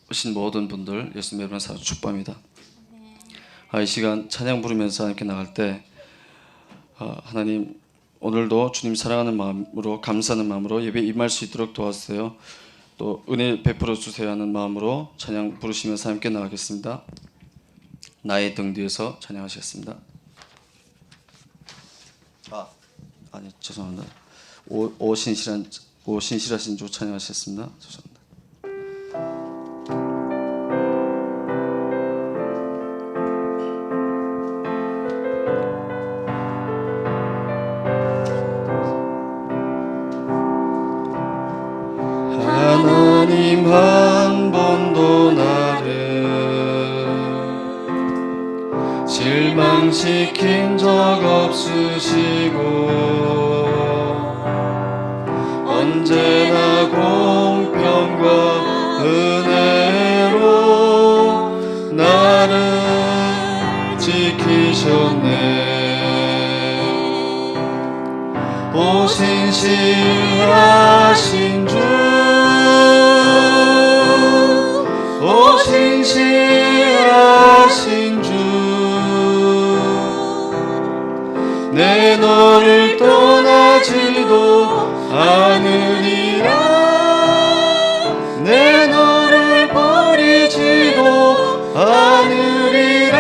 오신 모든 분들 예수님의 이름으로 사랑 축복합니다. 이 시간 찬양 부르면서 함께 나갈 때 하나님 오늘도 주님 사랑하는 마음으로 감사하는 마음으로 예배에 임할 수 있도록 도와주세요. 또 은혜 베풀어 주세요 하는 마음으로 찬양 부르시면서 함께 나가겠습니다. 나의 등 뒤에서 찬양하시겠습니다. 아니 죄송합니다. 오신실하신 주 찬양하시겠습니다. 죄송합니다. 하나님 한 번도 나를 실망시킨 적 없으시고 언제나 공평과 은혜로 나를 지키셨네. 오신실하신 주, 오신실하신 주, 내 너를 떠나지도 않으리라. 내 너를 버리지도 않으리라.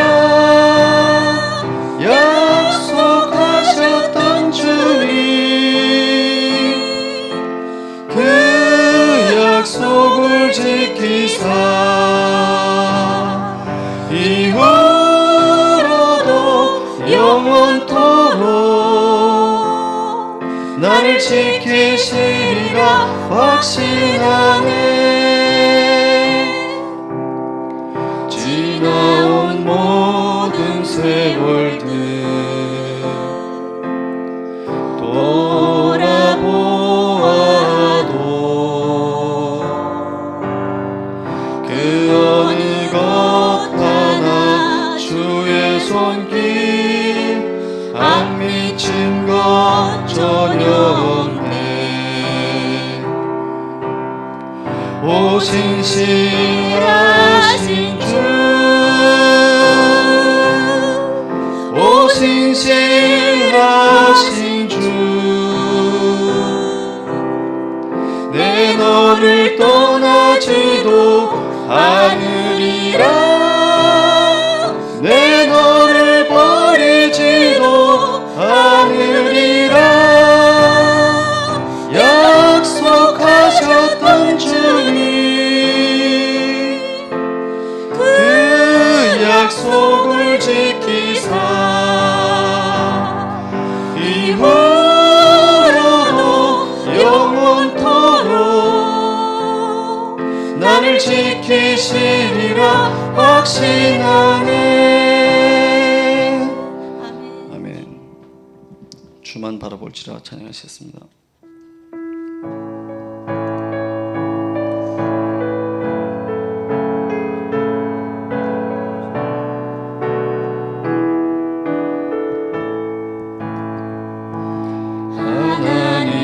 약속하셨던 주님, 그 약속을 지키사 이후로도 영원토록 나를 지키시리라 확신하네. 지나온 모든 세월들 돌아보아도 그 어느 것 하나 주의 손길 안 미친 것 전혀 없네. 오신실하신 주, 오신실하신 주, 내 너를 떠나지도 않으리라. 내 너를 버리지도 않으리라. 약속하셨던 주님, 그 약속을 지키사 이후로도 영원토록 나를 지키시리라 확신하네. 아멘. 주만 바라볼지라 찬양하셨습니다.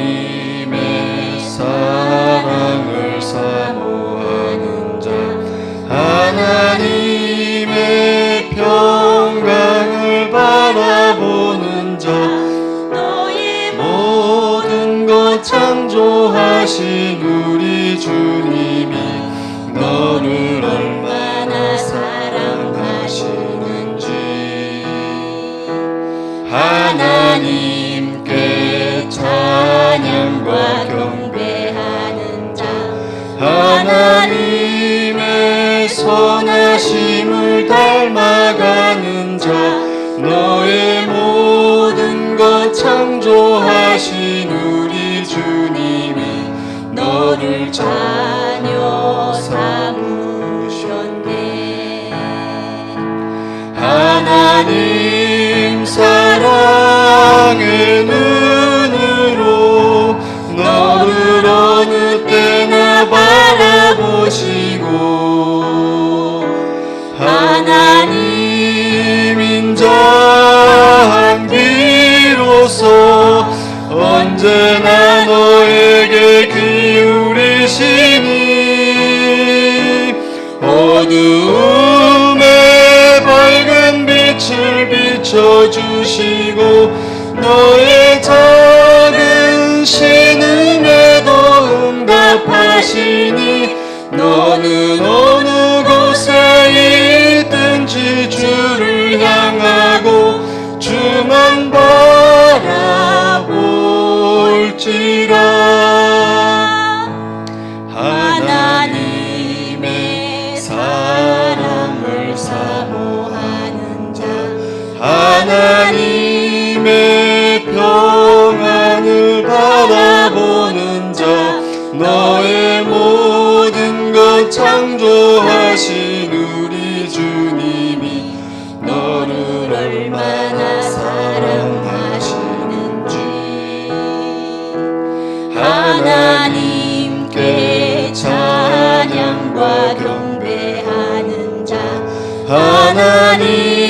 하나님의 사랑을 사모하는 자, 하나님의 평강을 바라보는 자, 너의 모든 것 창조하신 우리 주님이 너를 얼마나 사랑하시는지 하나님께 찬양과 경배하는 자, 하나님의 선하심을 닮아가는 자, 너의 모든 것 창조하신 우리 주님이 너를 자녀 삼으셨네. 하나님 사랑의 눈으로 너를 어느 때나 바라보시고 하나님 인자한 비로소 언제나 너에게 기울이시니 어두움에 밝은 빛을 비춰주시고 너의 작은 신음에도 응답하시니 너는 어느 곳에 있든지 주를 향하고 주만 바라볼지라. 하나님의 사랑을 사모하는 자, 하나님의 평안을 바라보는 자, 너의 모든 것 창조하신 우리 주님이 너를 얼마나 사랑하시는지. 하나님께 찬양과 경배하는 자, 하나님의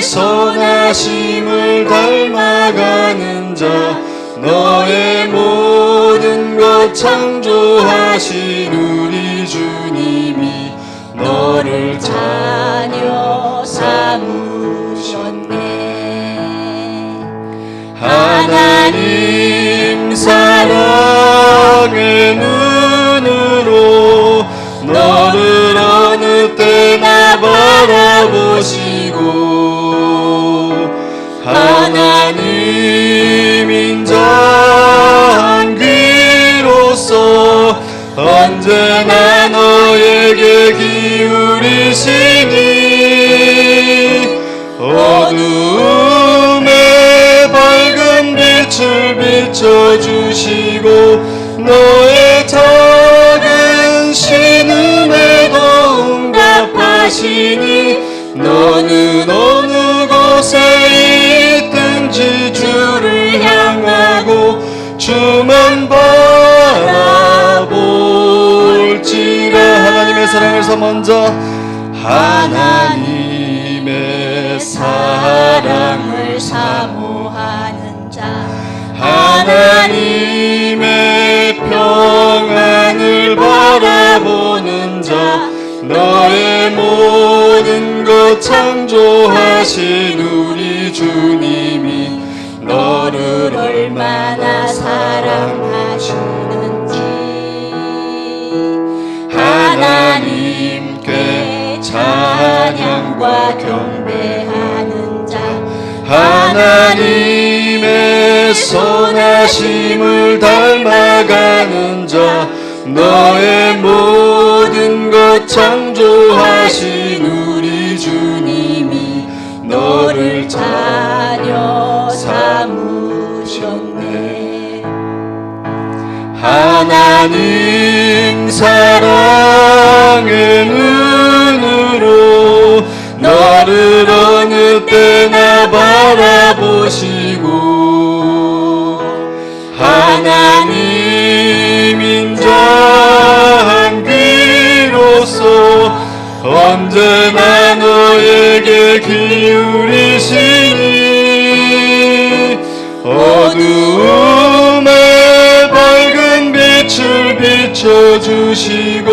선하심을 닮아가는 자, 너의 모든 것 창조하신 우리 주님이 너를 자녀 삼으셨네. 하나님 사랑의 눈으로 너를 어느 때나 바라보시고 하나님 인자한 귀로서 언제나 너에게 기울이시니 어두움에 밝은 빛을 비춰주시고 너의 작은 신음에도 응답하시니 너는 어느 곳에 있든지 주를 향하고 주만 바라볼지라. 하나님의 사랑을 먼저 하나님의 사랑을 사모하는 자, 하나님의 평안을 바라보는 자, 너의 모든 것 창조하신 우리 주님이 너를 얼마나 사랑하시는지. 하나님께 찬양과 경배하는 자, 하나님의 선하심을 닮아가는 자, 너의 모든 것 창조하신 우리 주님이 너를 자녀 삼으셨네. 하나님 사랑의 눈으로 너를 어느 때나 바라보시고 하나님 인자한 귀로서 언제나 너에게 기울이시니 어두움에 밝은 빛을 비춰주시고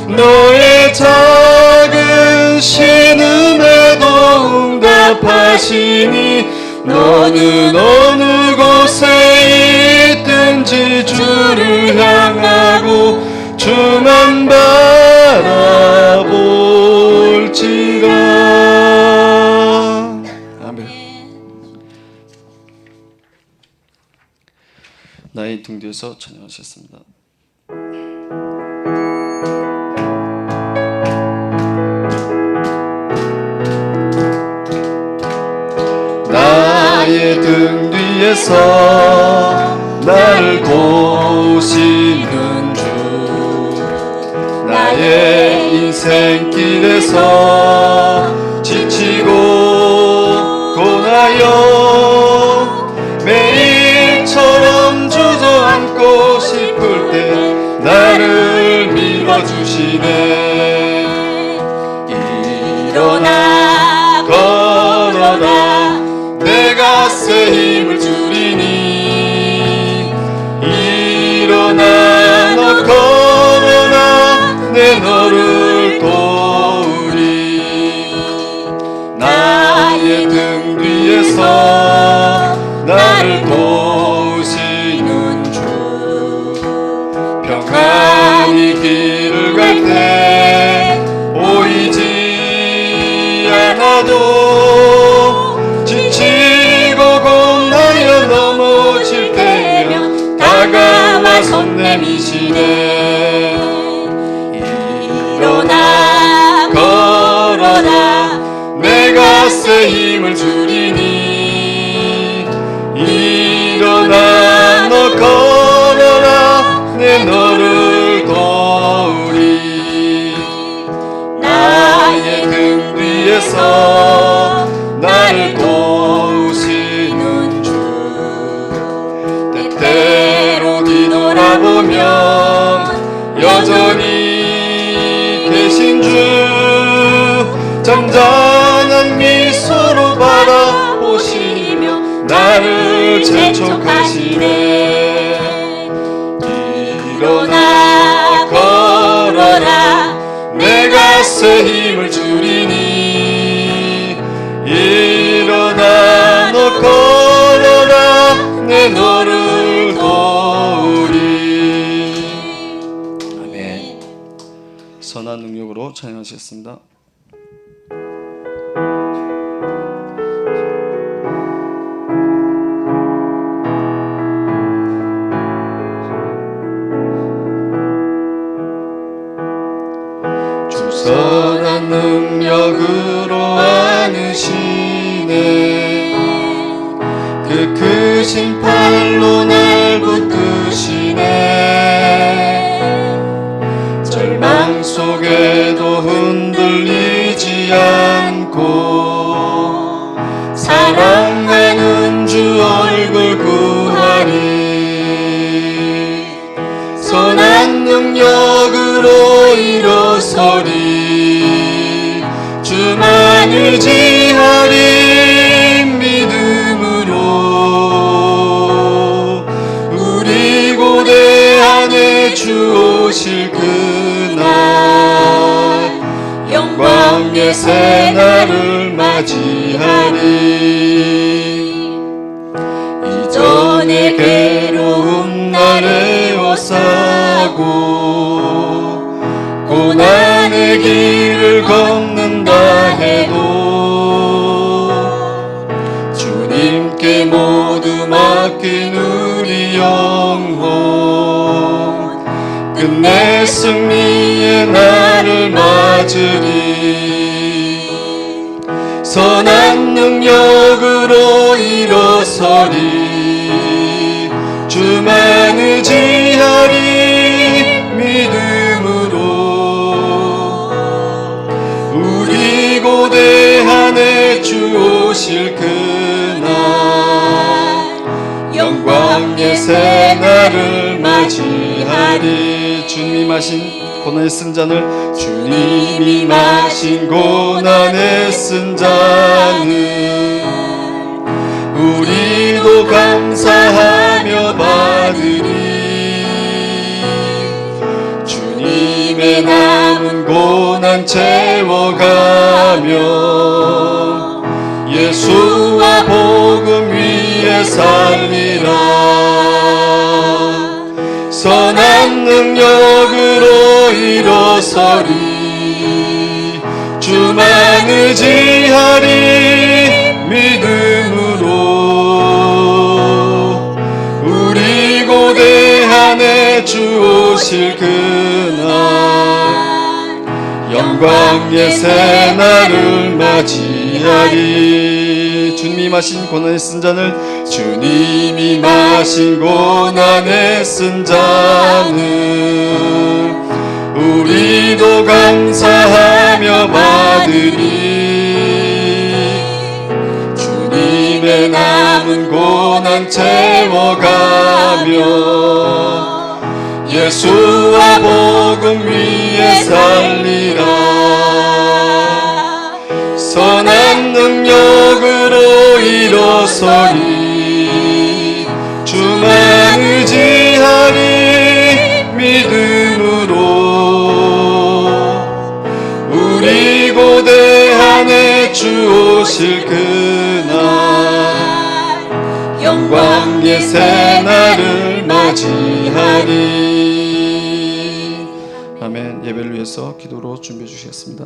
너의 작은 신음에도 응답하시니 너는 어느 곳에 있든지 주를 향하고 주만 바라볼지라. 아멘. 나의 등 뒤에서 찬양하셨습니다. 나의 등 뒤에서 나를 도우시는 주, 나의 인생길에서 지치고 고나여 매일처럼 주저앉고 싶을 때 나를 밀어주시네. 일어나 걸어라 내가 새 힘을 주리니. 일어나 너 걸어라 내 너를 도 됨이시네. 일어나 걸어라 내가 새 힘을 주리니. 일어나 너 걸어라 내 너를 도우리. 나의 등 뒤에서 나를 도우시는 주. 때때로 뒤돌아보면 여전히 계신 주. 잔잔한 미소로 바라보시며 나를 재촉하시네. 일어나 걸어라 내가 새 힘을 주리니. 일어나 너 걸어라 내 너를 도우리. 아멘. 선한 능력으로 찬양하시겠습니다. 선한 능력으로 안으시네. 그 크신 팔로 날 붙드시네. 절망 속에도 흔들리지 않고 사랑하는 주 얼굴 구하리. 선한 능력으로 일어서리. 주만 의지하리. 믿음으로 우리 고대 안에 주 오실 그날 영광의 새날을 맞이하리. 이전의 괴로움 나를 오사고 고난의 길을 걷는다 해도 주님께 모두 맡긴 우리 영혼 끝내 승리의 날을 맞으리. 선한 능력으로 일어서리. 주만 의지하리. 믿음으로 우리 고대한에 주 오실 그날 영광의 새날을 맞이하리. 주님이 마신 고난에 쓴 잔을 주님이 마신 고난에 쓴 잔을 우리도 감사하며 받으리. 주님의 남은 고난 채워가며 예수와 복음 위에 살리라. 선한 능력으로 일어서리. 주만 의지하리. 믿음으로 우리 고대한에 주 오실 그날 영광의 새날을 맞이하리. 주님이 마신 고난에 쓴 잔을 주님이 마신 고난에 쓴 잔을 우리도 감사하며 받으리. 주님의 남은 고난 채워가며 예수와 복음 위에 살리라. 선한 능력으로 일어서리. 주만 의지하리. 믿음으로 우리 고대한에 주 오실 그날 영광의 새날을 맞이하리. 아멘. 예배를 위해서 기도로 준비해 주시겠습니다.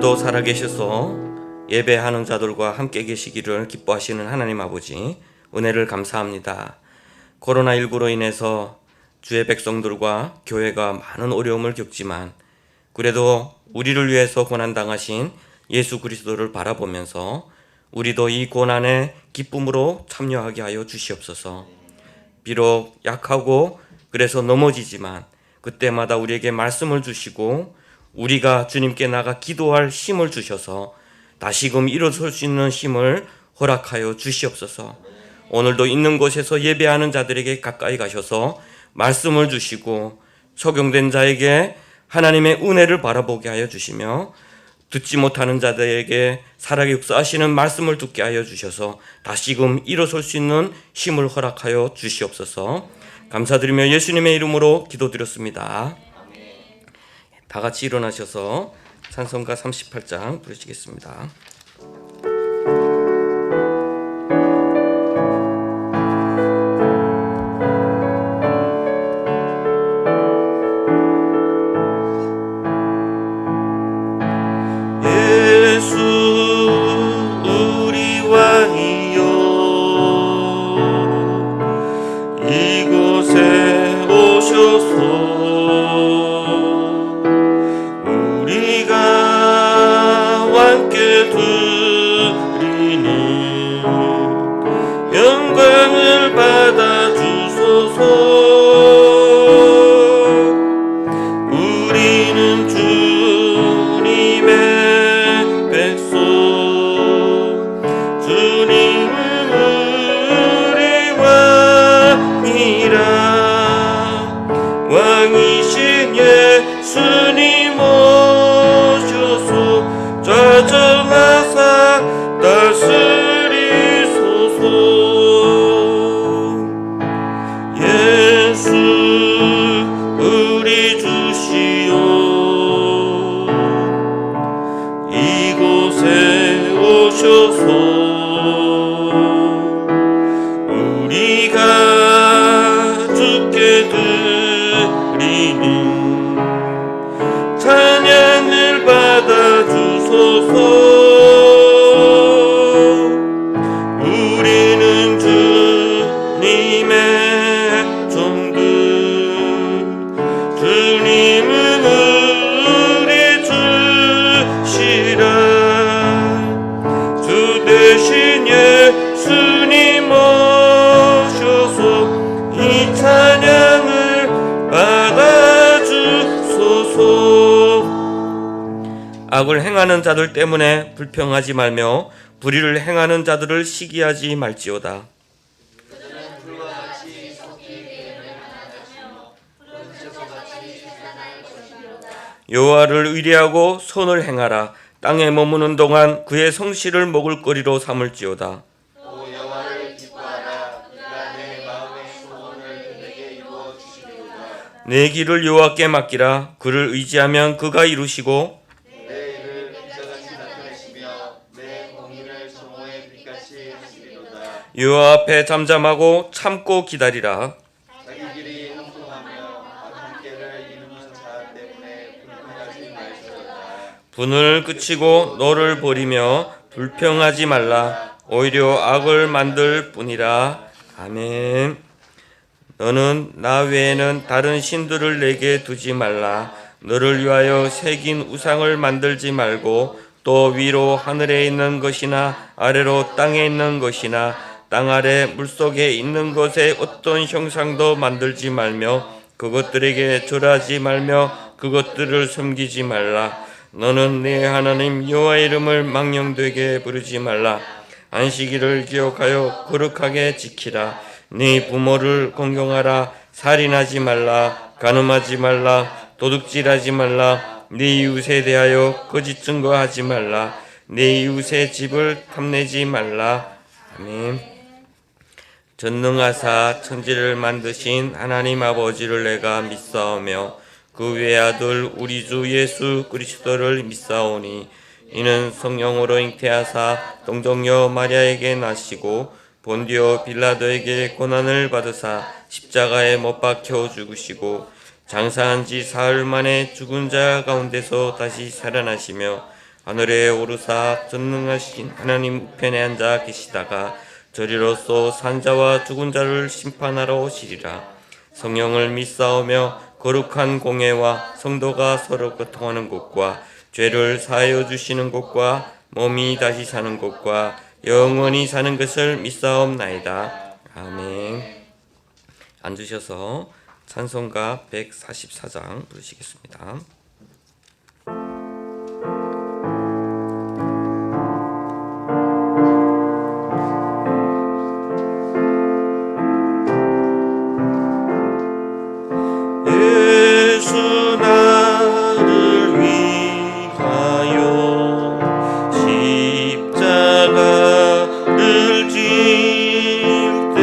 오늘도 살아계셔서 예배하는 자들과 함께 계시기를 기뻐하시는 하나님 아버지, 은혜를 감사합니다. 코로나19로 인해서 주의 백성들과 교회가 많은 어려움을 겪지만 그래도 우리를 위해서 고난당하신 예수 그리스도를 바라보면서 우리도 이 고난에 기쁨으로 참여하게 하여 주시옵소서. 비록 약하고 그래서 넘어지지만 그때마다 우리에게 말씀을 주시고 우리가 주님께 나가 기도할 힘을 주셔서 다시금 일어설 수 있는 힘을 허락하여 주시옵소서. 오늘도 있는 곳에서 예배하는 자들에게 가까이 가셔서 말씀을 주시고 적용된 자에게 하나님의 은혜를 바라보게 하여 주시며 듣지 못하는 자들에게 살아계 역사하시는 말씀을 듣게 하여 주셔서 다시금 일어설 수 있는 힘을 허락하여 주시옵소서. 감사드리며 예수님의 이름으로 기도드렸습니다. 다 같이 일어나셔서 찬송가 38장 부르시겠습니다. 예수 우리 왕이여 이곳에 오셔서 함께 드리는 영광을 받아 주소서. 우리는 주님의 백성, 주님은 우리 왕이라. 왕이신 예수님 오셔서 좌정하사 다스리소서. 예수 우리 주시오 이곳에 오셔서 우리가 주께 드리는 찬양을 받아 주소서. 우리는 주님의 종들, 주님은 우리 주시라. 주 대신 예수님 오셔서 이 찬양을 받아 주소서. 악을 행하는 자들 때문에 불평하지 말며 불의를 행하는 자들을 시기하지 말지어다. 여호와를 의뢰하고 선을 행하라. 땅에 머무는 동안 그의 성실을 먹을거리로 삼을지어다. 내 길을 여호와께 맡기라. 그를 의지하면 그가 이루시고 여호와 앞에 잠잠하고 참고 기다리라. 자기 길이 형통하며 함께를 이루는 자 때문에 불평하지 말지어다. 분을 그치고 너를 버리며 불평하지 말라. 오히려 악을 만들 뿐이라. 아멘. 너는 나 외에는 다른 신들을 내게 두지 말라. 너를 위하여 새긴 우상을 만들지 말고 또 위로 하늘에 있는 것이나 아래로 땅에 있는 것이나 땅 아래 물속에 있는 것에 어떤 형상도 만들지 말며 그것들에게 절하지 말며 그것들을 섬기지 말라. 너는 내 하나님 여호와의 이름을 망령되게 부르지 말라. 안식일을 기억하여 거룩하게 지키라. 네 부모를 공경하라. 살인하지 말라. 간음하지 말라. 도둑질하지 말라. 네 이웃에 대하여 거짓 증거하지 말라. 네 이웃의 집을 탐내지 말라. 아멘. 전능하사 천지를 만드신 하나님 아버지를 내가 믿사오며 그 외아들 우리 주 예수 그리스도를 믿사오니 이는 성령으로 잉태하사 동정녀 마리아에게 나시고 본디오 빌라도에게 고난을 받으사 십자가에 못 박혀 죽으시고 장사한 지 사흘 만에 죽은 자 가운데서 다시 살아나시며 하늘에 오르사 전능하신 하나님 우편에 앉아 계시다가 저리로서 산자와 죽은 자를 심판하러 오시리라. 성령을 믿사오며 거룩한 공회와 성도가 서로 교통하는 곳과 죄를 사하여 주시는 곳과 몸이 다시 사는 곳과 영원히 사는 것을 믿사옵나이다. 아멘. 앉으셔서 찬송가 144장 부르시겠습니다. 예수 나를 위하여 십자가를 질 때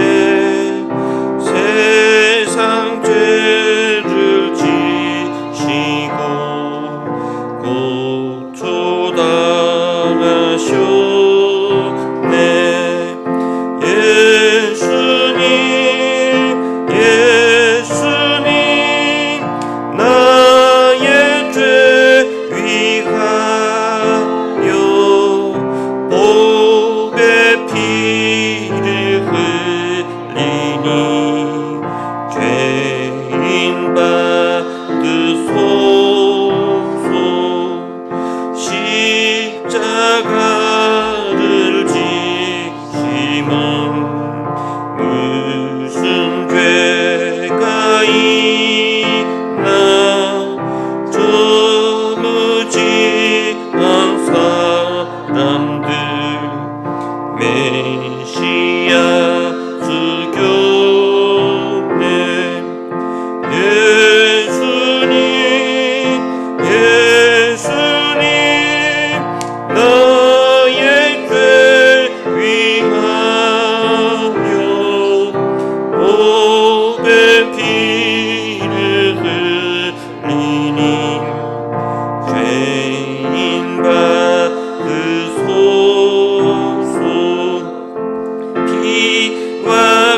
세상 죄를 지시고 고초당하셨네. 예수님 나의 죄 위하여 복의 피를 흘리니 죄인 받으소서. 십자가를 지심은 무슨 죄가 있나. 저무지 한 사람들 메시아 수교네. 예수님 나의 죄 위하여 복의 피를 흘리니 죄인 받으소서. 피와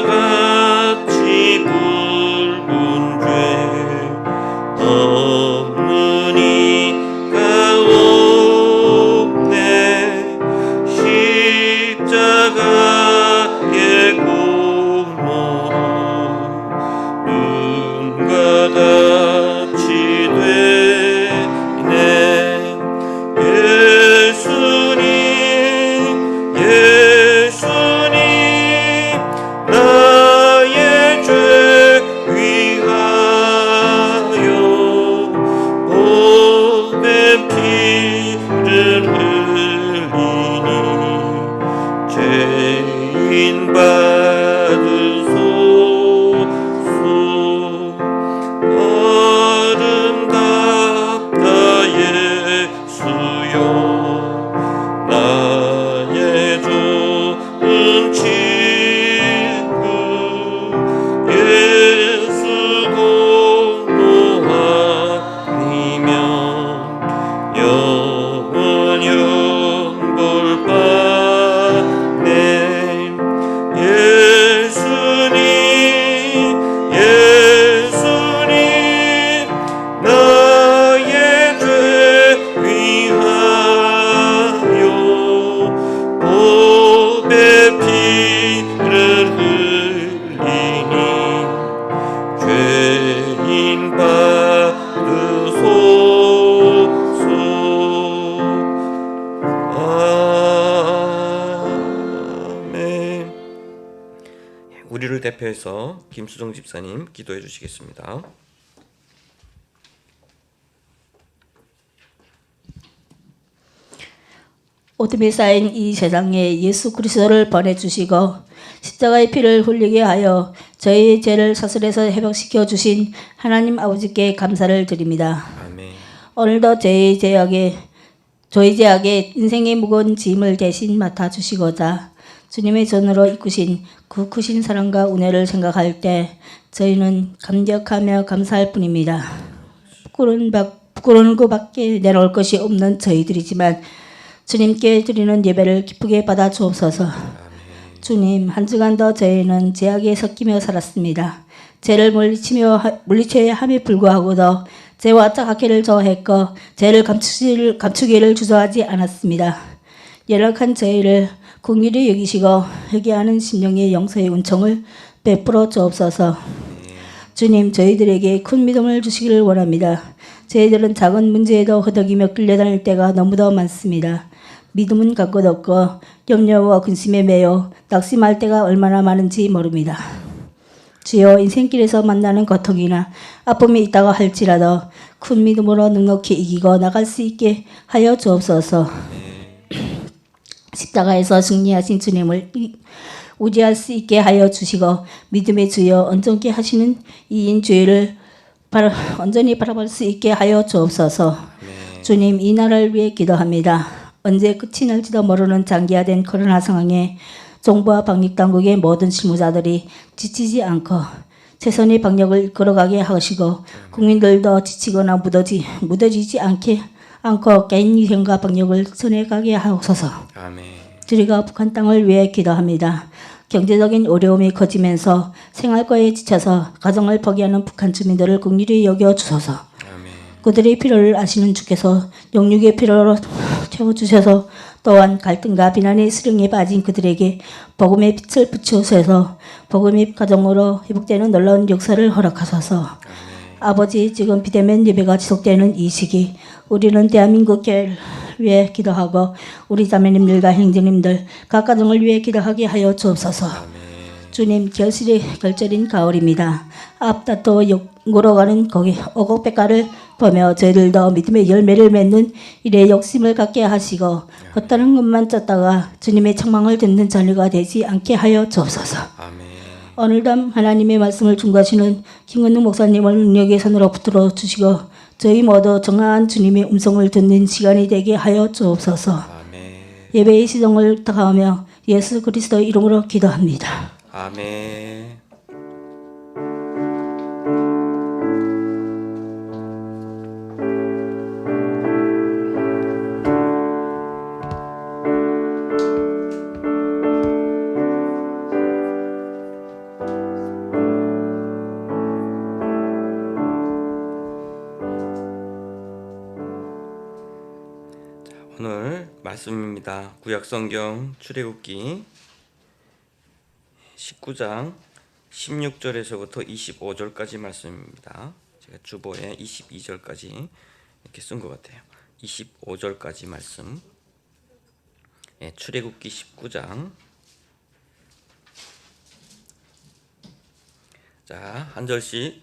같이 붉은 죄 없는 이가 없네. 십자가의 공로로 눈과 같이 되네. 예수님 나의 죄 위하여 복의 피를 흘리니 죄인 받으소서. 아름답다 예수여 나의 좋은 친구. 예수 공로 아니면 영원히 볼바네. 예수님 나의 죄 위하여 복의 피를 흘리니 죄인 받으소서. 아멘. 우리를 대표해서 김수정 집사님 기도해 주시겠습니다. 어둠이 쌓인 이 세상에 예수 그리스도를 보내주시고 십자가의 피를 흘리게 하여 저희의 죄를 사슬에서 회복시켜 주신 하나님 아버지께 감사를 드립니다. 아멘. 오늘도 저희 제약에 인생의 무거운 짐을 대신 맡아주시고자 주님의 전으로 이끄신 그 크신 사랑과 은혜를 생각할 때 저희는 감격하며 감사할 뿐입니다. 부끄러운 것밖에 내놓을 것이 없는 저희들이지만 주님께 드리는 예배를 기쁘게 받아 주옵소서. 주님, 한 주간도 저희는 죄악에 섞이며 살았습니다. 죄를 물리쳐야 함에 불구하고도 죄와 착악기를 저했고 죄를 감추기를 주저하지 않았습니다. 연약한 저희를 긍휼히 여기시고 회개하는 심령의 용서의 은총을 베풀어 주옵소서. 주님, 저희들에게 큰 믿음을 주시기를 원합니다. 저희들은 작은 문제에도 허덕이며 끌려다닐 때가 너무도 많습니다. 믿음은 갈 것 없고 염려와 근심에 매여 낙심할 때가 얼마나 많은지 모릅니다. 주여, 인생길에서 만나는 고통이나 아픔이 있다고 할지라도 큰 믿음으로 넉넉히 이기고 나갈 수 있게 하여 주옵소서. 십자가에서 승리하신 주님을 우지할 수 있게 하여 주시고 믿음의 주여 온전케 하시는 이인 주의를 온전히 바라볼 수 있게 하여 주옵소서. 주님, 이 나라를 위해 기도합니다. 언제 끝이 날지도 모르는 장기화된 코로나 상황에 정부와 방역당국의 모든 실무자들이 지치지 않고 최선의 방역을 이끌어가게 하시고 국민들도 지치거나 무뎌지지 않고 개인 위생과 방역을 선해가게 하옵소서. 아멘. 저희가 북한 땅을 위해 기도합니다. 경제적인 어려움이 커지면서 생활고에 지쳐서 가정을 포기하는 북한 주민들을 긍휼히 여겨 주소서. 아멘. 그들의 필요를 아시는 주께서 영육의 필요로 채워주셔서 또한 갈등과 비난의 수령에 빠진 그들에게 복음의 빛을 비추셔서 복음의 가정으로 회복되는 놀라운 역사를 허락하소서. 아버지, 지금 비대면 예배가 지속되는 이 시기 우리는 대한민국 교회를 위해 기도하고 우리 자매님들과 형제님들 각 가정을 위해 기도하게 하여 주옵소서. 주님, 결절인 가을입니다. 앞다퉈 영으로 가는 거기 오곡백과를 보며 저희들도 믿음의 열매를 맺는 일에 욕심을 갖게 하시고 헛다른 것만 쫓다가 주님의 책망을 듣는 자녀가 되지 않게 하여 주옵소서. 아멘. 오늘도 하나님의 말씀을 중과하시는 김건능 목사님을 능력의 손으로 붙들어 주시고 저희 모두 정확한 주님의 음성을 듣는 시간이 되게 하여 주옵소서. 아멘. 예배의 시정을 다하며 예수 그리스도 이름으로 기도합니다. 아멘. 오늘 말씀입니다. 구약성경 출애굽기 19장 16절에서부터 25절까지 말씀입니다. 제가 주보에 22절까지 이렇게 쓴 것 같아요. 25절까지 말씀. 출애굽기 19장. 자, 한 절씩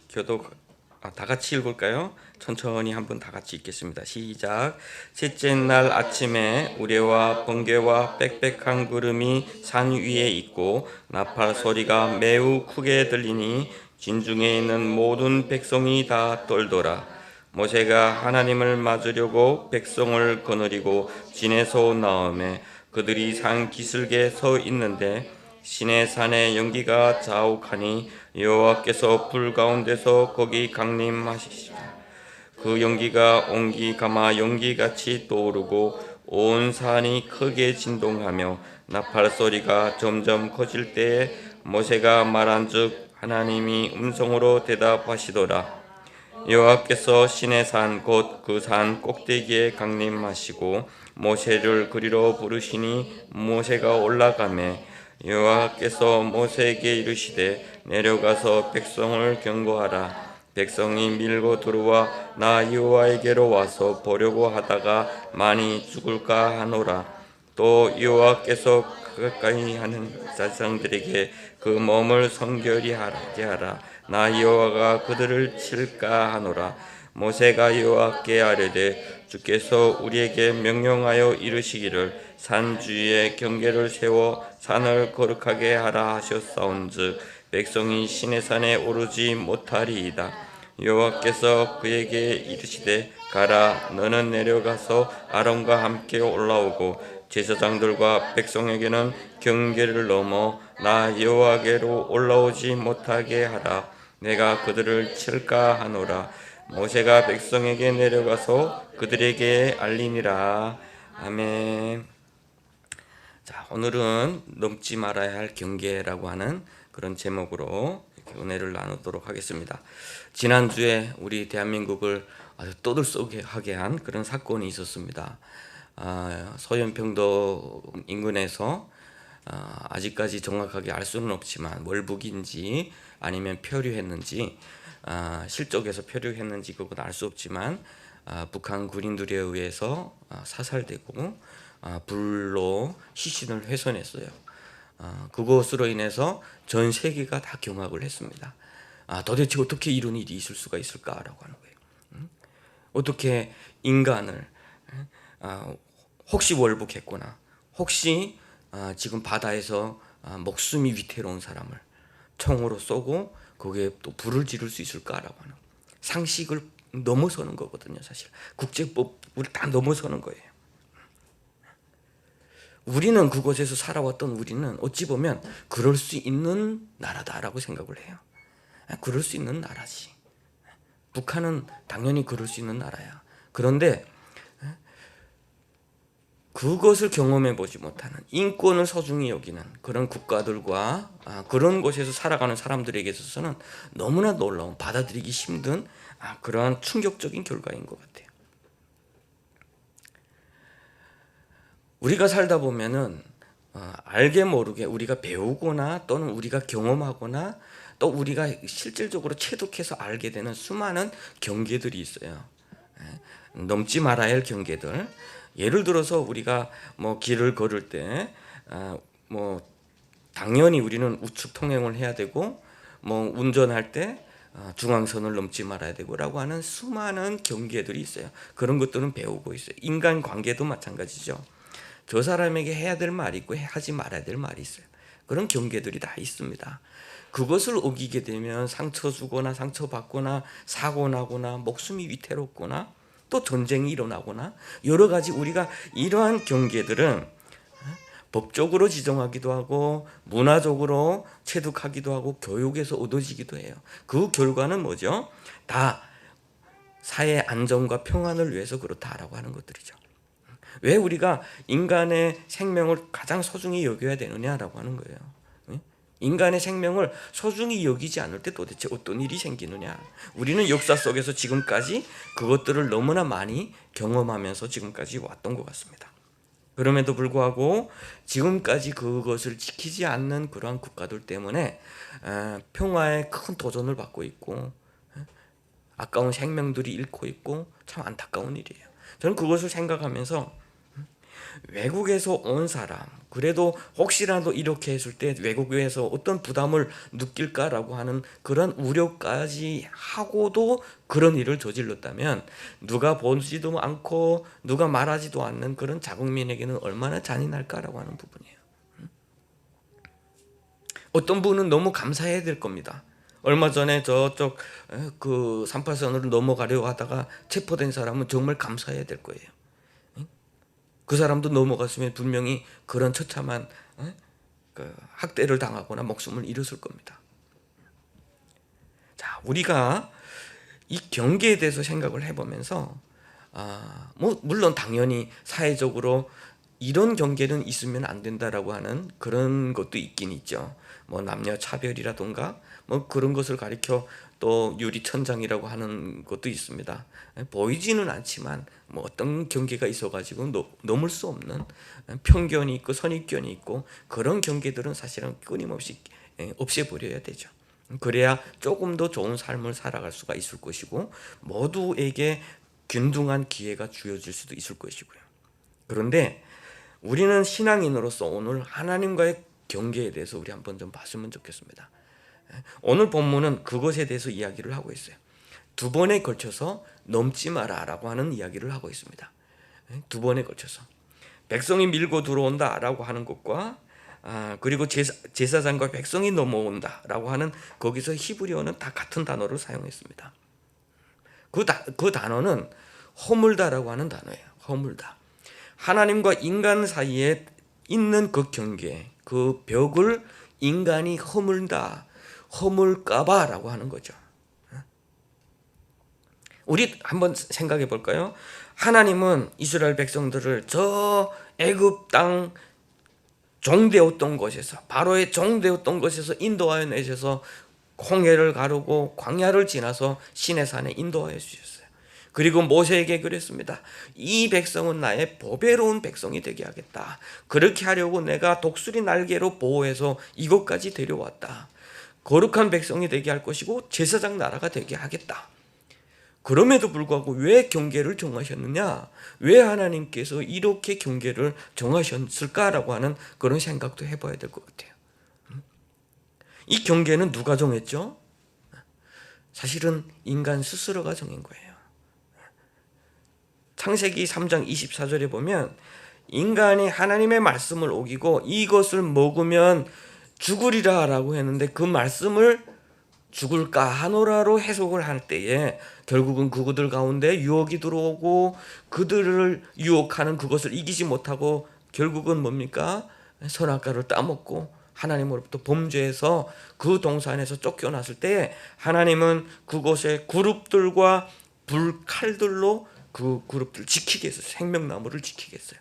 다 같이 읽을까요? 천천히 한번 다 같이 읽겠습니다. 시작. 셋째 날 아침에 우레와 번개와 빽빽한 구름이 산 위에 있고 나팔 소리가 매우 크게 들리니 진중에 있는 모든 백성이 다 떨더라. 모세가 하나님을 맞으려고 백성을 거느리고 진에서 나오매 그들이 산 기슭에 서 있는데 시내 산에 연기가 자욱하니 여호와께서 불 가운데서 거기 강림하시니라. 그 연기가 온기 가마 연기같이 떠오르고 온 산이 크게 진동하며 나팔 소리가 점점 커질 때에 모세가 말한즉 하나님이 음성으로 대답하시더라. 여호와께서 시내 산 곧 그 산 꼭대기에 강림하시고 모세를 그리로 부르시니 모세가 올라가매 여호와께서 모세에게 이르시되 내려가서 백성을 경고하라. 백성이 밀고 들어와 나 여호와에게로 와서 보려고 하다가 많이 죽을까 하노라. 또 여호와께서 가까이 하는 자상들에게 그 몸을 성결히 하게 하라. 나 여호와가 그들을 칠까 하노라. 모세가 여호와께 아뢰되 주께서 우리에게 명령하여 이르시기를 산 주위에 경계를 세워 산을 거룩하게 하라 하셨사온즉 백성이 시내산에 오르지 못하리이다. 여호와께서 그에게 이르시되 가라. 너는 내려가서 아론과 함께 올라오고 제사장들과 백성에게는 경계를 넘어 나 여호와께로 올라오지 못하게 하라. 내가 그들을 칠까 하노라. 모세가 백성에게 내려가서 그들에게 알리니라. 아멘. 자, 오늘은 넘지 말아야 할 경계라고 하는 그런 제목으로 은혜를 나누도록 하겠습니다. 지난주에 우리 대한민국을 아주 떠들썩하게 한 그런 사건이 있었습니다. 서현평도 인근에서 아직까지 정확하게 알 수는 없지만 월북인지 아니면 표류했는지 실족에서 표류했는지 그건 알 수 없지만 북한 군인들에 의해서 사살되고 불로 시신을 훼손했어요. 그것으로 인해서 전 세계가 다 경악을 했습니다. 도대체 어떻게 이런 일이 있을 수가 있을까라고 하는 거예요. 어떻게 인간을 혹시 월북했거나 혹시 지금 바다에서 목숨이 위태로운 사람을 총으로 쏘고 거기에 또 불을 지를 수 있을까라고 하는 상식을 넘어서는 거거든요. 사실 국제법을 다 넘어서는 거예요. 우리는 그곳에서 살아왔던 우리는 어찌 보면 그럴 수 있는 나라다라고 생각을 해요. 그럴 수 있는 나라지. 북한은 당연히 그럴 수 있는 나라야. 그런데 그것을 경험해 보지 못하는 인권을 소중히 여기는 그런 국가들과 그런 곳에서 살아가는 사람들에게 있어서는 너무나 놀라운, 받아들이기 힘든 그러한 충격적인 결과인 것 같아요. 우리가 살다 보면은 알게 모르게 우리가 배우거나 또는 우리가 경험하거나 또 우리가 실질적으로 체득해서 알게 되는 수많은 경계들이 있어요. 넘지 말아야 할 경계들. 예를 들어서 우리가 뭐 길을 걸을 때 뭐 당연히 우리는 우측 통행을 해야 되고 뭐 운전할 때 중앙선을 넘지 말아야 되고라고 하는 수많은 경계들이 있어요. 그런 것들은 배우고 있어요. 인간 관계도 마찬가지죠. 저 사람에게 해야 될 말이 있고 하지 말아야 될 말이 있어요. 그런 경계들이 다 있습니다. 그것을 어기게 되면 상처 주거나 상처받거나 사고 나거나 목숨이 위태롭거나 또 전쟁이 일어나거나 여러 가지 우리가 이러한 경계들은 법적으로 지정하기도 하고 문화적으로 체득하기도 하고 교육에서 얻어지기도 해요. 그 결과는 뭐죠? 다 사회 안정과 평안을 위해서 그렇다라고 하는 것들이죠. 왜 우리가 인간의 생명을 가장 소중히 여겨야 되느냐라고 하는 거예요. 인간의 생명을 소중히 여기지 않을 때 도대체 어떤 일이 생기느냐. 우리는 역사 속에서 지금까지 그것들을 너무나 많이 경험하면서 지금까지 왔던 것 같습니다. 그럼에도 불구하고 지금까지 그것을 지키지 않는 그러한 국가들 때문에 평화에 큰 도전을 받고 있고 아까운 생명들이 잃고 있고 참 안타까운 일이에요. 저는 그것을 생각하면서 외국에서 온 사람, 그래도 혹시라도 이렇게 했을 때 외국에서 어떤 부담을 느낄까라고 하는 그런 우려까지 하고도 그런 일을 저질렀다면 누가 보지도 않고 누가 말하지도 않는 그런 자국민에게는 얼마나 잔인할까라고 하는 부분이에요. 어떤 분은 너무 감사해야 될 겁니다. 얼마 전에 저쪽 그 38선으로 넘어가려고 하다가 체포된 사람은 정말 감사해야 될 거예요. 그 사람도 넘어갔으면 분명히 그런 처참한 학대를 당하거나 목숨을 잃었을 겁니다. 자, 우리가 이 경계에 대해서 생각을 해보면서 뭐 물론 당연히 사회적으로 이런 경계는 있으면 안 된다라고 하는 그런 것도 있긴 있죠. 뭐 남녀 차별이라든가 뭐 그런 것을 가리켜 또 유리천장이라고 하는 것도 있습니다. 보이지는 않지만 뭐 어떤 경계가 있어가지고 넘을 수 없는 편견이 있고 선입견이 있고 그런 경계들은 사실은 끊임없이 없애버려야 되죠. 그래야 조금 더 좋은 삶을 살아갈 수가 있을 것이고 모두에게 균등한 기회가 주어질 수도 있을 것이고요. 그런데 우리는 신앙인으로서 오늘 하나님과의 경계에 대해서 우리 한번 좀 봤으면 좋겠습니다. 오늘 본문은 그것에 대해서 이야기를 하고 있어요. 두 번에 걸쳐서 넘지 마라라고 하는 이야기를 하고 있습니다. 두 번에 걸쳐서 백성이 밀고 들어온다라고 하는 것과 그리고 제사장과 백성이 넘어온다라고 하는 거기서 히브리어는 다 같은 단어를 사용했습니다. 그 단어는 허물다라고 하는 단어예요. 허물다. 하나님과 인간 사이에 있는 그 경계, 그 벽을 인간이 허물까봐라고 하는 거죠. 우리 한번 생각해 볼까요? 하나님은 이스라엘 백성들을 저 애굽 땅 종되었던 곳에서 바로의 종되었던 곳에서 인도하여 내셔서 홍해를 가르고 광야를 지나서 시내산에 인도하여 주셨어요. 그리고 모세에게 그랬습니다. 이 백성은 나의 보배로운 백성이 되게 하겠다. 그렇게 하려고 내가 독수리 날개로 보호해서 이곳까지 데려왔다. 거룩한 백성이 되게 할 것이고 제사장 나라가 되게 하겠다. 그럼에도 불구하고 왜 경계를 정하셨느냐? 왜 하나님께서 이렇게 경계를 정하셨을까라고 하는 그런 생각도 해봐야 될 것 같아요. 이 경계는 누가 정했죠? 사실은 인간 스스로가 정한 거예요. 창세기 3장 24절에 보면 인간이 하나님의 말씀을 어기고 이것을 먹으면 죽으리라 라고 했는데 그 말씀을 죽을까 하노라로 해석을 할 때에 결국은 그들 가운데 유혹이 들어오고 그들을 유혹하는 그것을 이기지 못하고 결국은 뭡니까? 선악과를 따먹고 하나님으로부터 범죄해서 그 동산에서 쫓겨났을 때 하나님은 그곳에 그룹들과 불칼들로 그 그룹들을 지키게 했어요. 생명나무를 지키게 했어요.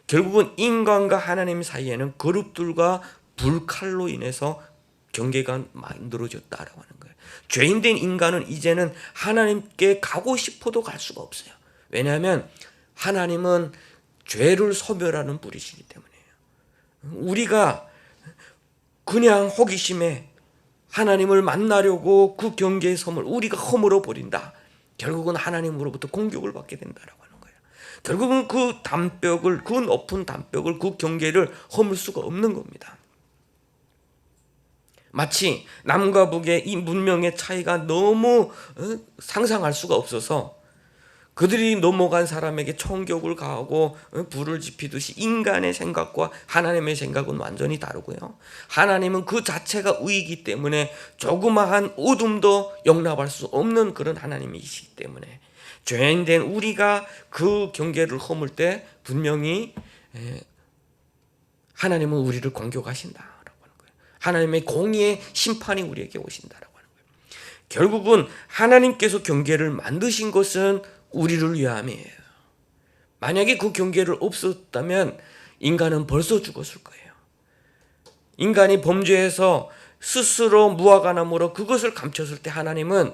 결국은 인간과 하나님 사이에는 그룹들과 불칼로 인해서 경계가 만들어졌다라고 하는 거예요. 죄인된 인간은 이제는 하나님께 가고 싶어도 갈 수가 없어요. 왜냐하면 하나님은 죄를 소멸하는 분이시기 때문이에요. 우리가 그냥 호기심에 하나님을 만나려고 그 경계의 섬을 우리가 허물어 버린다. 결국은 하나님으로부터 공격을 받게 된다라고 하는 거예요. 결국은 그 담벽을, 그 높은 담벽을, 그 경계를 허물 수가 없는 겁니다. 마치 남과 북의 이 문명의 차이가 너무 상상할 수가 없어서 그들이 넘어간 사람에게 총격을 가하고 불을 지피듯이 인간의 생각과 하나님의 생각은 완전히 다르고요. 하나님은 그 자체가 의이기 때문에 조그마한 어둠도 용납할 수 없는 그런 하나님이시기 때문에 죄인된 우리가 그 경계를 허물 때 분명히 하나님은 우리를 공격하신다라고 하는 거예요. 하나님의 공의의 심판이 우리에게 오신다라고 하는 거예요. 결국은 하나님께서 경계를 만드신 것은 우리를 위함이에요. 만약에 그 경계를 없었다면 인간은 벌써 죽었을 거예요. 인간이 범죄해서 스스로 무화과나무로 그것을 감췄을 때 하나님은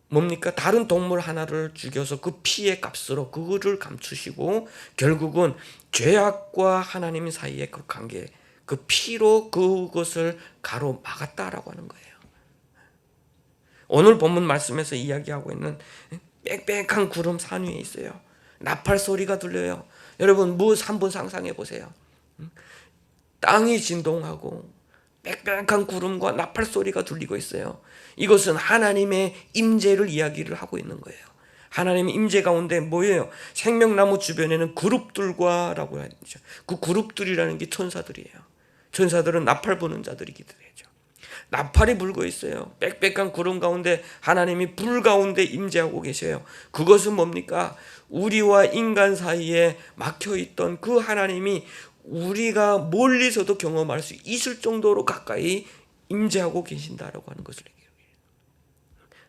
뭡니까? 다른 동물 하나를 죽여서 그 피의 값으로 그거를 감추시고 결국은 죄악과 하나님 사이의 그 관계, 그 피로 그것을 가로막았다라고 하는 거예요. 오늘 본문 말씀에서 이야기하고 있는 빽빽한 구름 산 위에 있어요. 나팔 소리가 들려요. 여러분 한번 상상해 보세요. 땅이 진동하고 빽빽한 구름과 나팔 소리가 들리고 있어요. 이것은 하나님의 임재를 이야기를 하고 있는 거예요. 하나님의 임재 가운데 뭐예요? 생명나무 주변에는 그룹들과 라고 하죠. 그 그룹들이라는 게 천사들이에요. 천사들은 나팔 부는 자들이기도 하죠. 나팔이 불고 있어요. 빽빽한 구름 가운데 하나님이 불 가운데 임재하고 계셔요. 그것은 뭡니까? 우리와 인간 사이에 막혀있던 그 하나님이 우리가 멀리서도 경험할 수 있을 정도로 가까이 임재하고 계신다라고 하는 것을 얘기해요.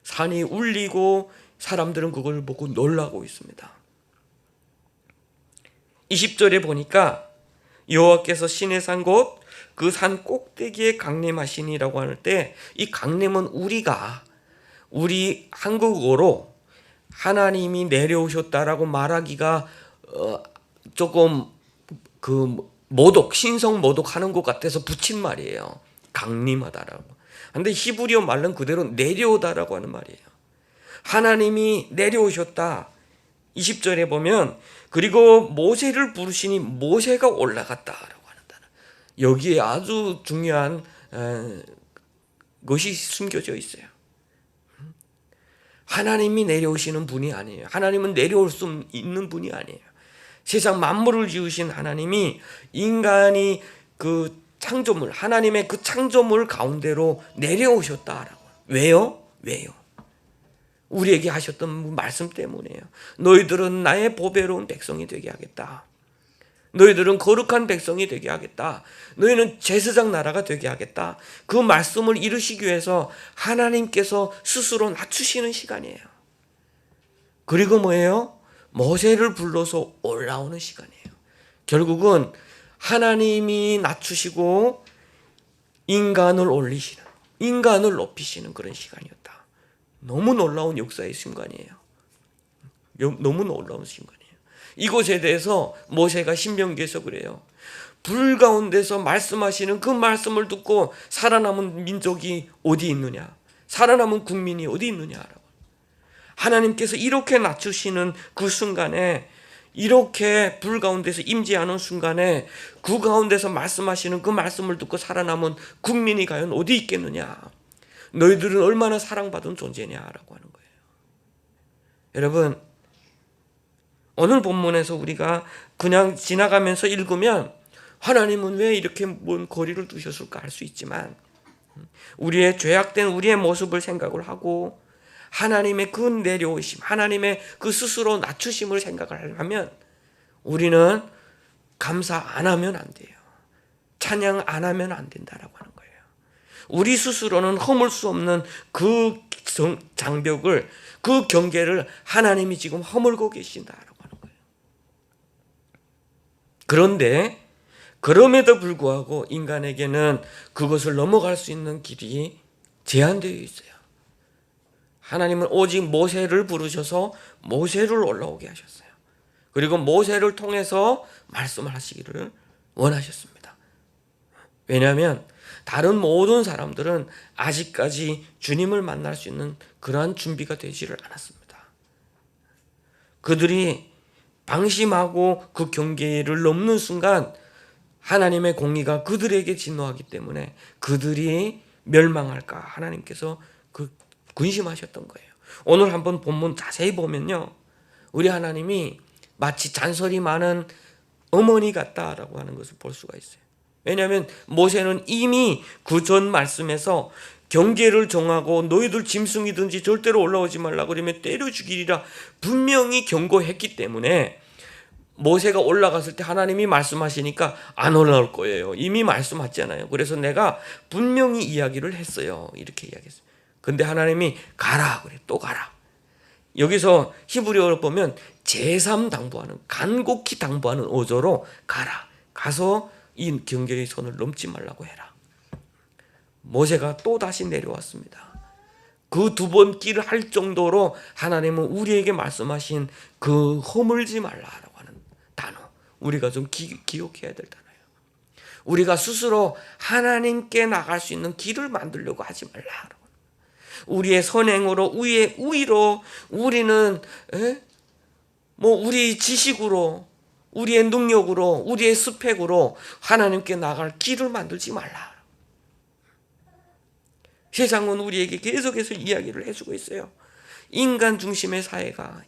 산이 울리고 사람들은 그걸 보고 놀라고 있습니다. 20절에 보니까 여호와께서 신의 산 곳 그 산 꼭대기에 강림하시니라고 할 때 이 강림은 우리 한국어로 하나님이 내려오셨다라고 말하기가 조금 그 신성 모독하는 것 같아서 붙인 말이에요. 강림하다라고. 근데 히브리어 말은 그대로 내려오다라고 하는 말이에요. 하나님이 내려오셨다. 20절에 보면 그리고 모세를 부르시니 모세가 올라갔다라고 하는 단어. 여기에 아주 중요한 것이 숨겨져 있어요. 하나님이 내려오시는 분이 아니에요. 하나님은 내려올 수 있는 분이 아니에요. 세상 만물을 지으신 하나님이 인간이 그 창조물, 하나님의 그 창조물 가운데로 내려오셨다라고. 왜요? 우리에게 하셨던 말씀 때문에요. 너희들은 나의 보배로운 백성이 되게 하겠다. 너희들은 거룩한 백성이 되게 하겠다. 너희는 제사장 나라가 되게 하겠다. 그 말씀을 이루시기 위해서 하나님께서 스스로 낮추시는 시간이에요. 그리고 뭐예요? 모세를 불러서 올라오는 시간이에요. 결국은 하나님이 낮추시고 인간을 올리시는, 인간을 높이시는 그런 시간이었다. 너무 놀라운 역사의 순간이에요. 너무 놀라운 순간이에요. 이곳에 대해서 모세가 신명기에서 그래요. 불 가운데서 말씀하시는 그 말씀을 듣고 살아남은 민족이 어디 있느냐, 살아남은 국민이 어디 있느냐라고. 하나님께서 이렇게 낮추시는 그 순간에, 이렇게 불 가운데서 임재하는 순간에 그 가운데서 말씀하시는 그 말씀을 듣고 살아남은 국민이 과연 어디 있겠느냐, 너희들은 얼마나 사랑받은 존재냐라고 하는 거예요. 여러분, 오늘 본문에서 우리가 그냥 지나가면서 읽으면 하나님은 왜 이렇게 먼 거리를 두셨을까 할 수 있지만, 우리의 죄악된 우리의 모습을 생각을 하고 하나님의 그 내려오심, 하나님의 그 스스로 낮추심을 생각을 하면 우리는 감사 안 하면 안 돼요. 찬양 안 하면 안 된다라고 하는 거예요. 우리 스스로는 허물 수 없는 그 장벽을, 그 경계를 하나님이 지금 허물고 계신다라고 하는 거예요. 그런데 그럼에도 불구하고 인간에게는 그것을 넘어갈 수 있는 길이 제한되어 있어요. 하나님은 오직 모세를 부르셔서 모세를 올라오게 하셨어요. 그리고 모세를 통해서 말씀을 하시기를 원하셨습니다. 왜냐하면 다른 모든 사람들은 아직까지 주님을 만날 수 있는 그러한 준비가 되지를 않았습니다. 그들이 방심하고 그 경계를 넘는 순간 하나님의 공의가 그들에게 진노하기 때문에 그들이 멸망할까 하나님께서 근심하셨던 거예요. 오늘 한번 본문 자세히 보면요, 우리 하나님이 마치 잔소리 많은 어머니 같다라고 하는 것을 볼 수가 있어요. 왜냐하면 모세는 이미 그 전 말씀에서 경계를 정하고 너희들 짐승이든지 절대로 올라오지 말라 그러면 때려 죽이리라 분명히 경고했기 때문에 모세가 올라갔을 때 하나님이 말씀하시니까 안 올라올 거예요. 이미 말씀하셨잖아요. 그래서 내가 분명히 이야기를 했어요. 이렇게 이야기했어요. 근데 하나님이 가라 그래. 또 가라. 여기서 히브리어로 보면 제삼 당부하는, 간곡히 당부하는 어조로 가라. 가서 이 경계의 선을 넘지 말라고 해라. 모세가 또 다시 내려왔습니다. 그 두 번 길을 할 정도로 하나님은 우리에게 말씀하신 그 허물지 말라라고 하는 단어, 우리가 좀 기억해야 될 단어예요. 우리가 스스로 하나님께 나갈 수 있는 길을 만들려고 하지 말라. 우리의 선행으로, 우리의 우위로, 우리는 우리 지식으로, 우리의 능력으로, 우리의 스펙으로 하나님께 나갈 길을 만들지 말라. 세상은 우리에게 계속해서 이야기를 해주고 있어요. 인간 중심의 사회가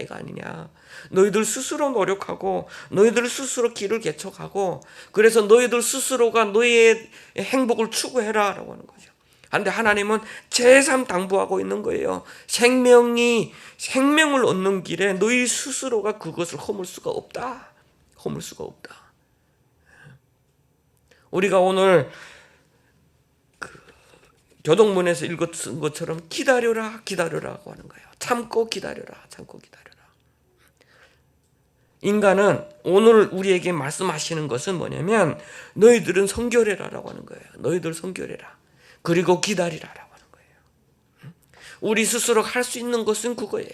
아니냐. 너희들 스스로 노력하고 너희들 스스로 길을 개척하고 그래서 너희들 스스로가 너희의 행복을 추구해라 라고 하는 거죠. 그런데 하나님은 제삼 당부하고 있는 거예요. 생명을 얻는 길에 너희 스스로가 그것을 허물 수가 없다. 우리가 오늘 교동문에서 읽었던 것처럼 기다려라고 하는 거예요. 참고 기다려라. 인간은 오늘 우리에게 말씀하시는 것은 뭐냐면 너희들은 성결해라라고 하는 거예요. 너희들 성결해라. 그리고 기다리라라고 하는 거예요. 우리 스스로 할 수 있는 것은 그거예요.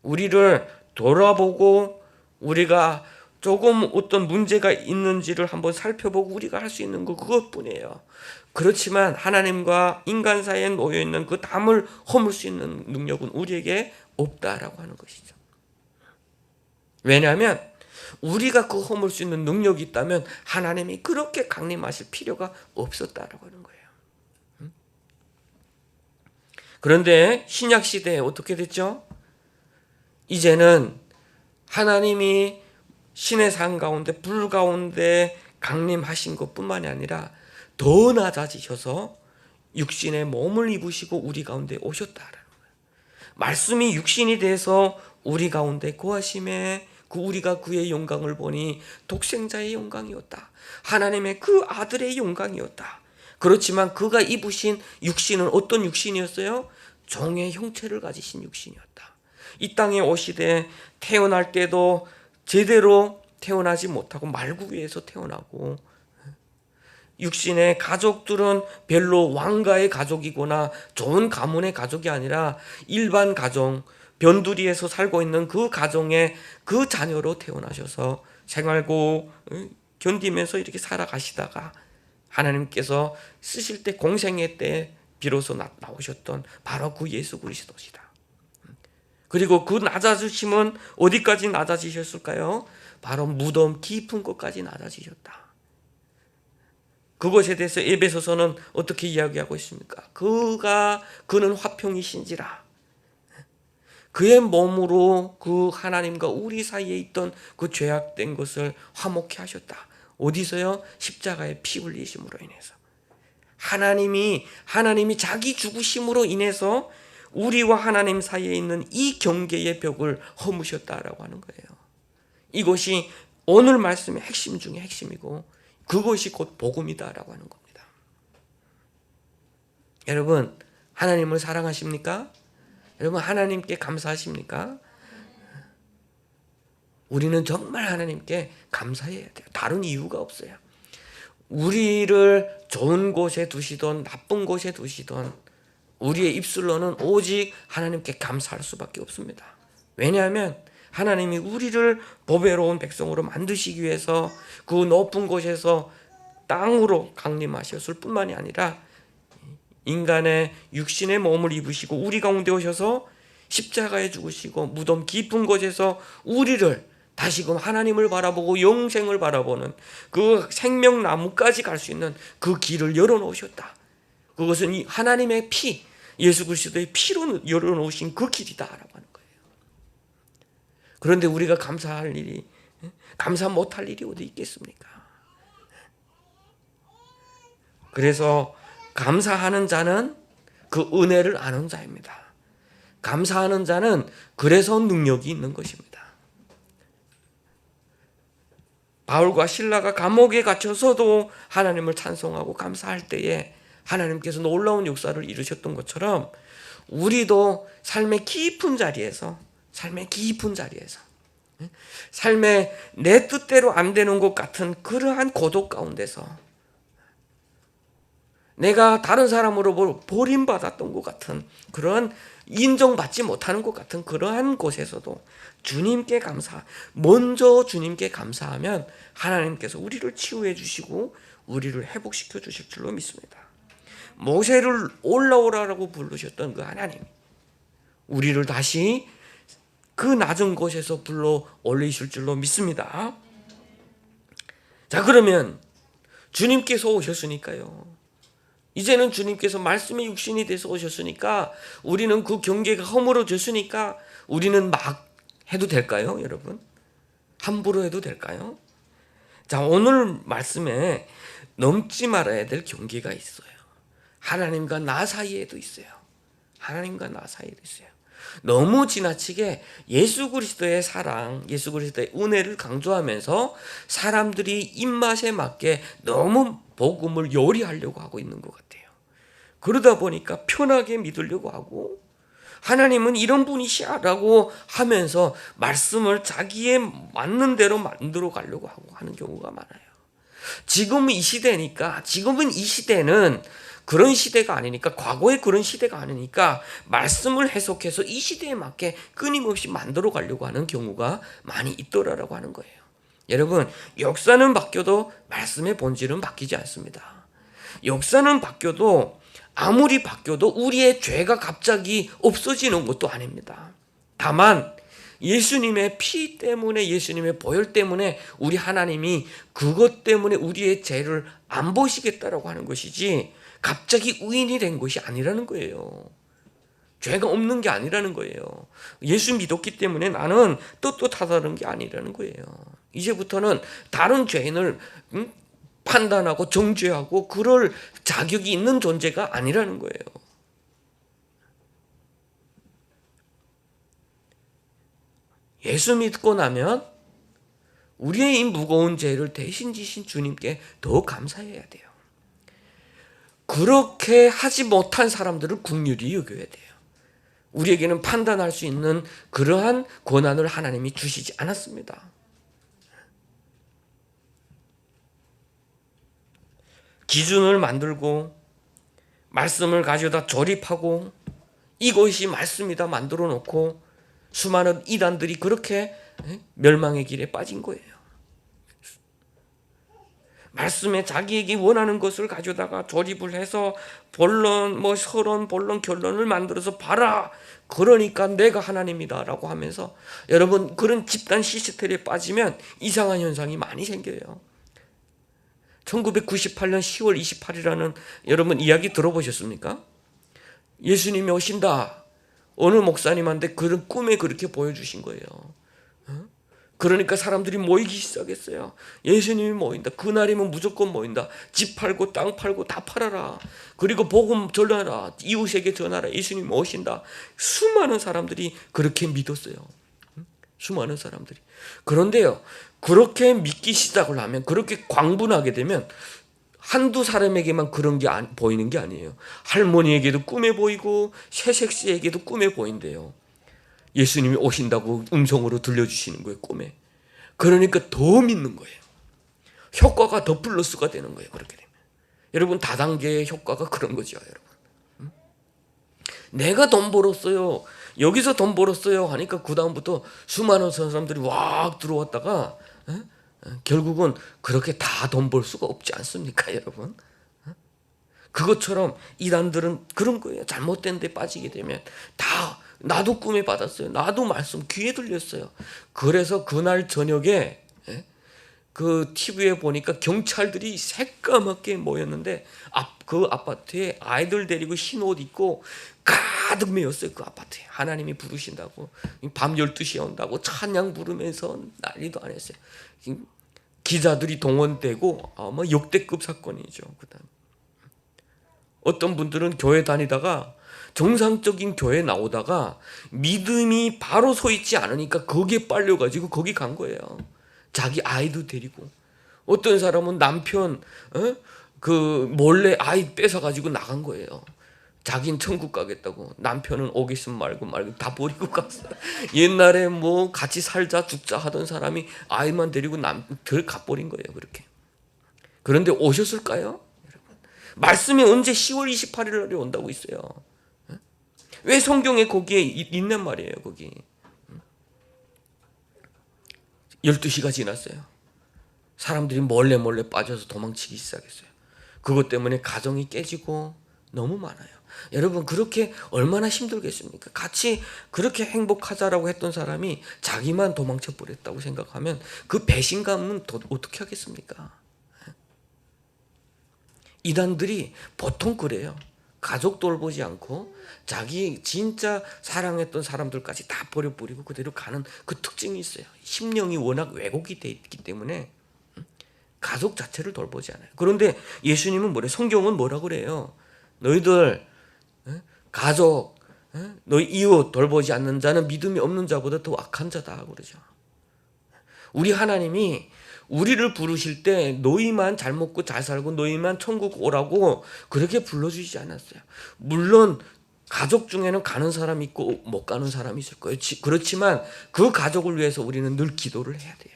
우리를 돌아보고 우리가 조금 어떤 문제가 있는지를 한번 살펴보고 우리가 할 수 있는 거 그것뿐이에요. 그렇지만 하나님과 인간 사이에 놓여있는 그 담을 허물 수 있는 능력은 우리에게 없다라고 하는 것이죠. 왜냐하면 우리가 그 허물 수 있는 능력이 있다면 하나님이 그렇게 강림하실 필요가 없었다라고 하는 거예요. 그런데 신약 시대에 어떻게 됐죠? 이제는 하나님이 신의 산 가운데 불 가운데 강림하신 것뿐만이 아니라 더 낮아지셔서 육신의 몸을 입으시고 우리 가운데 오셨다라는 거예요. 말씀이 육신이 돼서 우리 가운데 거하심에 우리가 그의 영광을 보니 독생자의 영광이었다. 하나님의 그 아들의 영광이었다. 그렇지만 그가 입으신 육신은 어떤 육신이었어요? 종의 형체를 가지신 육신이었다. 이 땅에 오시되 태어날 때도 제대로 태어나지 못하고 말구 위에서 태어나고 육신의 가족들은 별로 왕가의 가족이거나 좋은 가문의 가족이 아니라 일반 가정, 변두리에서 살고 있는 그 가정의 그 자녀로 태어나셔서 생활고 견디면서 이렇게 살아가시다가 하나님께서 쓰실 때 공생애 때 비로소 나오셨던 바로 그 예수 그리스도시다. 그리고 그 낮아지심은 어디까지 낮아지셨을까요? 바로 무덤 깊은 곳까지 낮아지셨다. 그것에 대해서 에베소서는 어떻게 이야기하고 있습니까? 그는 화평이신지라. 그의 몸으로 그 하나님과 우리 사이에 있던 그 죄악된 것을 화목케 하셨다. 어디서요? 십자가의 피 흘리심으로 인해서. 하나님이 자기 죽으심으로 인해서 우리와 하나님 사이에 있는 이 경계의 벽을 허무셨다라고 하는 거예요. 이것이 오늘 말씀의 핵심 중에 핵심이고 그것이 곧 복음이다라고 하는 겁니다. 여러분, 하나님을 사랑하십니까? 여러분, 하나님께 감사하십니까? 우리는 정말 하나님께 감사해야 돼요. 다른 이유가 없어요. 우리를 좋은 곳에 두시던 나쁜 곳에 두시던 우리의 입술로는 오직 하나님께 감사할 수밖에 없습니다. 왜냐하면 하나님이 우리를 보배로운 백성으로 만드시기 위해서 그 높은 곳에서 땅으로 강림하셨을 뿐만이 아니라 인간의 육신의 몸을 입으시고 우리 가운데 오셔서 십자가에 죽으시고 무덤 깊은 곳에서 우리를 다시금 하나님을 바라보고 영생을 바라보는 그 생명나무까지 갈 수 있는 그 길을 열어놓으셨다. 그것은 이 하나님의 피, 예수 그리스도의 피로 열어놓으신 그 길이다라고 하는 거예요. 그런데 우리가 감사 못할 일이 어디 있겠습니까? 그래서 감사하는 자는 그 은혜를 아는 자입니다. 감사하는 자는 그래서 능력이 있는 것입니다. 바울과 실라가 감옥에 갇혀서도 하나님을 찬송하고 감사할 때에 하나님께서 놀라운 역사를 이루셨던 것처럼 우리도 삶의 깊은 자리에서 삶의 내 뜻대로 안 되는 것 같은 그러한 고독 가운데서 내가 다른 사람으로 버림받았던 것 같은 그런 인정받지 못하는 것 같은 그러한 곳에서도 먼저 주님께 감사하면 하나님께서 우리를 치유해 주시고 우리를 회복시켜 주실 줄로 믿습니다. 모세를 올라오라고 부르셨던 그 하나님, 우리를 다시 그 낮은 곳에서 불러 올리실 줄로 믿습니다. 자, 그러면 주님께서 오셨으니까요. 이제는 주님께서 말씀의 육신이 돼서 오셨으니까 우리는 그 경계가 허물어졌으니까 우리는 막 해도 될까요, 여러분? 함부로 해도 될까요? 자, 오늘 말씀에 넘지 말아야 될 경계가 있어요. 하나님과 나 사이에도 있어요. 너무 지나치게 예수 그리스도의 사랑, 예수 그리스도의 은혜를 강조하면서 사람들이 입맛에 맞게 너무 복음을 요리하려고 하고 있는 것 같아요. 그러다 보니까 편하게 믿으려고 하고 하나님은 이런 분이시라고 하면서 말씀을 자기의 맞는 대로 만들어 가려고 하고 하는 경우가 많아요. 지금은 이 시대는 그런 시대가 아니니까, 과거에 그런 시대가 아니니까 말씀을 해석해서 이 시대에 맞게 끊임없이 만들어 가려고 하는 경우가 많이 있더라라고 하는 거예요. 여러분, 역사는 바뀌어도 말씀의 본질은 바뀌지 않습니다. 역사는 바뀌어도 아무리 바뀌어도 우리의 죄가 갑자기 없어지는 것도 아닙니다. 다만 예수님의 피 때문에, 예수님의 보혈 때문에 우리 하나님이 그것 때문에 우리의 죄를 안 보시겠다라고 하는 것이지 갑자기 의인이 된 것이 아니라는 거예요. 죄가 없는 게 아니라는 거예요. 예수 믿었기 때문에 나는 떳떳하다는 게 아니라는 거예요. 이제부터는 다른 죄인을 판단하고 정죄하고 그럴 자격이 있는 존재가 아니라는 거예요. 예수 믿고 나면 우리의 이 무거운 죄를 대신 지신 주님께 더 감사해야 돼요. 그렇게 하지 못한 사람들을 긍휼히 여겨야 돼요. 우리에게는 판단할 수 있는 그러한 권한을 하나님이 주시지 않았습니다. 기준을 만들고 말씀을 가져다 조립하고 이것이 말씀이다 만들어 놓고 수많은 이단들이 그렇게 멸망의 길에 빠진 거예요. 말씀에 자기에게 원하는 것을 가져다가 조립을 해서 본론, 서론, 본론, 결론을 만들어서 봐라. 그러니까 내가 하나님이다라고 하면서 여러분 그런 집단 시스템에 빠지면 이상한 현상이 많이 생겨요. 1998년 10월 28일이라는 여러분 이야기 들어보셨습니까? 예수님이 오신다. 어느 목사님한테 그런 꿈에 그렇게 보여주신 거예요. 그러니까 사람들이 모이기 시작했어요. 예수님이 모인다. 그날이면 무조건 모인다. 집 팔고 땅 팔고 다 팔아라. 그리고 복음 전하라. 이웃에게 전하라. 예수님이 오신다. 수많은 사람들이 그렇게 믿었어요. 수많은 사람들이. 그런데요, 그렇게 믿기 시작을 하면, 그렇게 광분하게 되면 한두 사람에게만 그런 게 보이는 게 아니에요. 할머니에게도 꿈에 보이고 새색시에게도 꿈에 보인대요. 예수님이 오신다고 음성으로 들려주시는 거예요, 꿈에. 그러니까 더 믿는 거예요. 효과가 더 플러스가 되는 거예요, 그렇게 되면. 여러분, 다단계의 효과가 그런 거죠, 여러분. 내가 돈 벌었어요. 여기서 돈 벌었어요 하니까 그 다음부터 수많은 사람들이 왁 들어왔다가 결국은 그렇게 다 돈 벌 수가 없지 않습니까, 여러분? 그것처럼 이단들은 그런 거예요. 잘못된 데 빠지게 되면 다 나도 꿈에 받았어요. 나도 말씀 귀에 들렸어요. 그래서 그날 저녁에 그 TV에 보니까 경찰들이 새까맣게 모였는데 그 아파트에 아이들 데리고 흰 옷 입고 가득 메였어요. 그 아파트에. 하나님이 부르신다고. 밤 12시에 온다고 찬양 부르면서 난리도 안 했어요. 기자들이 동원되고 아마 역대급 사건이죠. 그다음 어떤 분들은 교회 다니다가 정상적인 교회 나오다가 믿음이 바로 서 있지 않으니까 거기에 빨려가지고 거기 간 거예요. 자기 아이도 데리고. 어떤 사람은 남편 그 몰래 아이 뺏어가지고 나간 거예요. 자긴 천국 가겠다고. 남편은 오겠으면 말고 다 버리고 갔어. 옛날에 뭐 같이 살자 죽자 하던 사람이 아이만 데리고 가버린 거예요. 그렇게. 그런데 오셨을까요? 말씀이 언제 10월 28일 날에 온다고 있어요. 왜 성경에 거기에 있는 말이에요, 거기. 12시가 지났어요. 사람들이 몰래 빠져서 도망치기 시작했어요. 그것 때문에 가정이 깨지고 너무 많아요. 여러분, 그렇게 얼마나 힘들겠습니까? 같이 그렇게 행복하자라고 했던 사람이 자기만 도망쳐 버렸다고 생각하면 그 배신감은 어떻게 하겠습니까? 이단들이 보통 그래요. 가족 돌보지 않고 자기 진짜 사랑했던 사람들까지 다 버려버리고 그대로 가는 그 특징이 있어요. 심령이 워낙 왜곡이 돼 있기 때문에 가족 자체를 돌보지 않아요. 그런데 예수님은 뭐래? 성경은 뭐라 그래요? 너희들 가족, 너희 이웃 돌보지 않는 자는 믿음이 없는 자보다 더 악한 자다 그러죠. 우리 하나님이 우리를 부르실 때 너희만 잘 먹고 잘 살고 너희만 천국 오라고 그렇게 불러주시지 않았어요. 물론 가족 중에는 가는 사람이 있고 못 가는 사람이 있을 거예요. 그렇지만 그 가족을 위해서 우리는 늘 기도를 해야 돼요.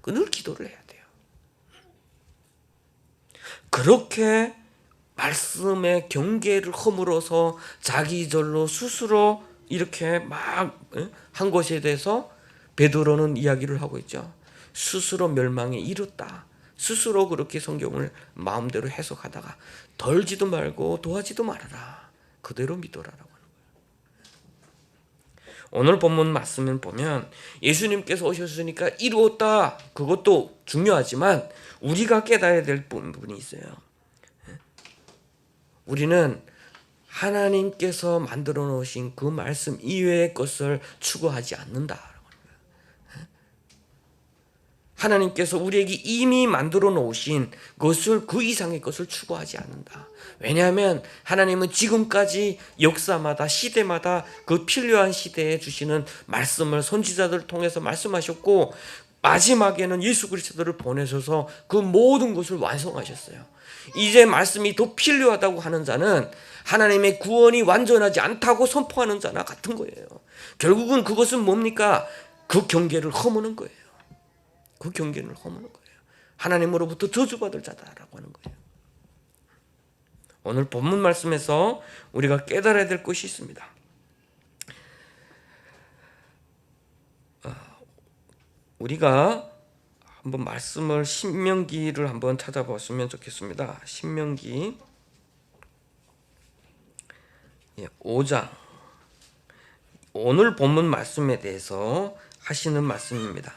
늘 기도를 해야 돼요. 그렇게 말씀의 경계를 허물어서 자기절로 스스로 이렇게 막 한 것에 대해서 베드로는 이야기를 하고 있죠. 스스로 멸망에 이뤘다. 스스로 그렇게 성경을 마음대로 해석하다가 덜지도 말고 도하지도 말아라. 그대로 믿어라라고 하는 거예요. 오늘 본문 말씀을 보면 예수님께서 오셨으니까 이루었다. 그것도 중요하지만 우리가 깨달아야 될 부분이 있어요. 우리는 하나님께서 만들어 놓으신 그 말씀 이외의 것을 추구하지 않는다. 하나님께서 우리에게 이미 만들어 놓으신 것을 그 이상의 것을 추구하지 않는다. 왜냐하면 하나님은 지금까지 역사마다 시대마다 그 필요한 시대에 주시는 말씀을 선지자들을 통해서 말씀하셨고 마지막에는 예수 그리스도를 보내셔서 그 모든 것을 완성하셨어요. 이제 말씀이 더 필요하다고 하는 자는 하나님의 구원이 완전하지 않다고 선포하는 자나 같은 거예요. 결국은 그것은 뭡니까? 그 경계를 허무는 거예요. 그 경계를 허무는 거예요. 하나님으로부터 저주받을 자다라고 하는 거예요. 오늘 본문 말씀에서 우리가 깨달아야 될 것이 있습니다. 우리가 한번 말씀을 신명기를 한번 찾아봤으면 좋겠습니다. 신명기 5장 오늘 본문 말씀에 대해서 하시는 말씀입니다.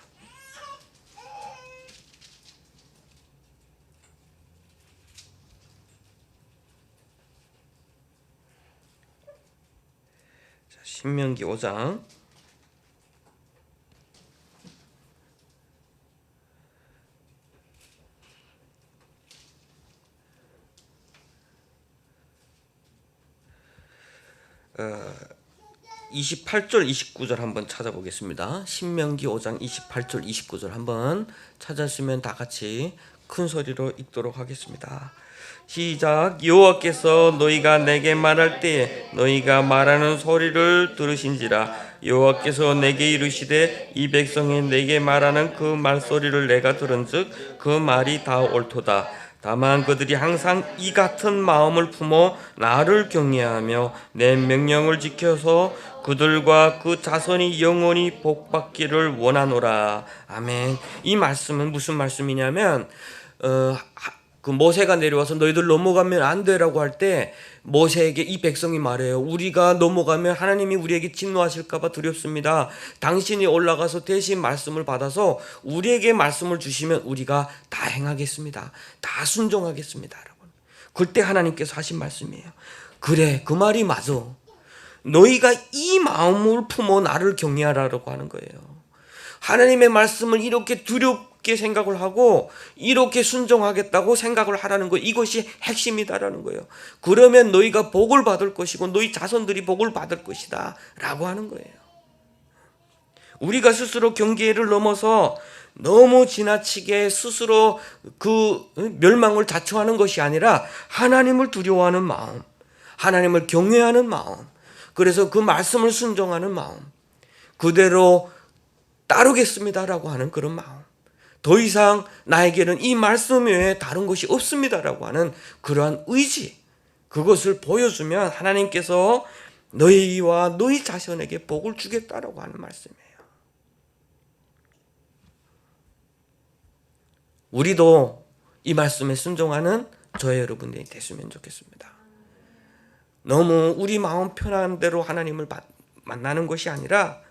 신명기 5장 28절 29절 한번 찾아보겠습니다. 신명기 5장 28절 29절 한번 찾았으면 다 같이 큰 소리로 읽도록 하겠습니다. 시작. 여호와께서 너희가 내게 말할 때에 너희가 말하는 소리를 들으신지라. 여호와께서 내게 이르시되 이 백성이 내게 말하는 그 말소리를 내가 들은즉 그 말이 다 옳도다. 다만 그들이 항상 이 같은 마음을 품어 나를 경외하며 내 명령을 지켜서 그들과 그 자손이 영원히 복받기를 원하노라. 아멘. 이 말씀은 무슨 말씀이냐면 그 모세가 내려와서 너희들 넘어가면 안 되라고 할 때 모세에게 이 백성이 말해요. 우리가 넘어가면 하나님이 우리에게 진노하실까 봐 두렵습니다. 당신이 올라가서 대신 말씀을 받아서 우리에게 말씀을 주시면 우리가 다 행하겠습니다. 다 순종하겠습니다. 여러분. 그때 하나님께서 하신 말씀이에요. 그래, 그 말이 맞아. 너희가 이 마음을 품어 나를 경외하라고 하는 거예요. 하나님의 말씀을 이렇게 두렵게 생각을 하고 이렇게 순종하겠다고 생각을 하라는 거, 이것이 핵심이다라는 거예요. 그러면 너희가 복을 받을 것이고 너희 자손들이 복을 받을 것이다 라고 하는 거예요. 우리가 스스로 경계를 넘어서 너무 지나치게 스스로 그 멸망을 자초하는 것이 아니라 하나님을 두려워하는 마음, 하나님을 경외하는 마음, 그래서 그 말씀을 순종하는 마음, 그대로 따르겠습니다라고 하는 그런 마음, 더 이상 나에게는 이 말씀 외에 다른 것이 없습니다라고 하는 그러한 의지, 그것을 보여주면 하나님께서 너희와 너희 자손에게 복을 주겠다라고 하는 말씀이에요. 우리도 이 말씀에 순종하는 저의 여러분들이 됐으면 좋겠습니다. 너무 우리 마음 편한 대로 하나님을 만나는 것이 아니라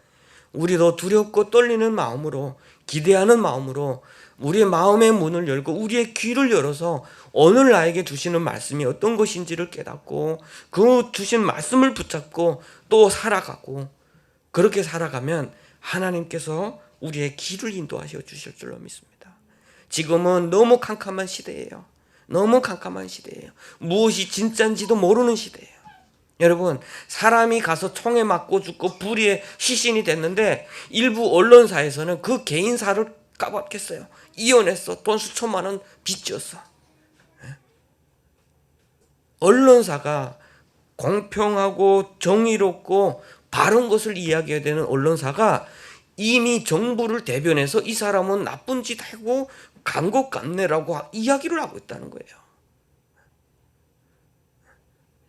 우리도 두렵고 떨리는 마음으로, 기대하는 마음으로 우리의 마음의 문을 열고 우리의 귀를 열어서 오늘 나에게 주시는 말씀이 어떤 것인지를 깨닫고 그 주신 말씀을 붙잡고 또 살아가고, 그렇게 살아가면 하나님께서 우리의 길을 인도하셔 주실 줄로 믿습니다. 지금은 너무 캄캄한 시대예요. 너무 캄캄한 시대예요. 무엇이 진짜인지도 모르는 시대예요. 여러분, 사람이 가서 총에 맞고 죽고 불의의 시신이 됐는데 일부 언론사에서는 그 개인사를 까봤겠어요. 이혼했어. 돈 수천만 원 빚졌어. 언론사가 공평하고 정의롭고 바른 것을 이야기해야 되는 언론사가 이미 정부를 대변해서 이 사람은 나쁜 짓 하고 간 것 같네라고 이야기를 하고 있다는 거예요.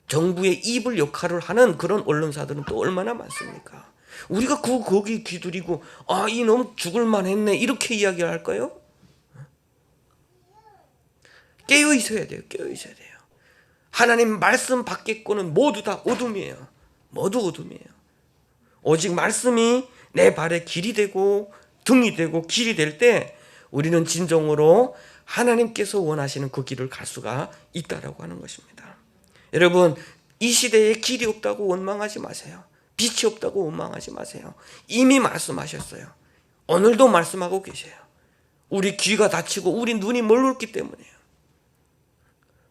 정부의 입을 역할을 하는 그런 언론사들은 또 얼마나 많습니까? 우리가 거기 귀두리고 이놈 죽을만 했네 이렇게 이야기를 할까요? 깨어 있어야 돼요. 깨어 있어야 돼요. 하나님 말씀 밖의 거는 모두 다 어둠이에요. 모두 어둠이에요. 오직 말씀이 내 발의 길이 되고 등이 되고 길이 될 때 우리는 진정으로 하나님께서 원하시는 그 길을 갈 수가 있다라고 하는 것입니다. 여러분, 이 시대에 길이 없다고 원망하지 마세요. 빛이 없다고 원망하지 마세요. 이미 말씀하셨어요. 오늘도 말씀하고 계세요. 우리 귀가 닫히고 우리 눈이 멀었기 때문이에요.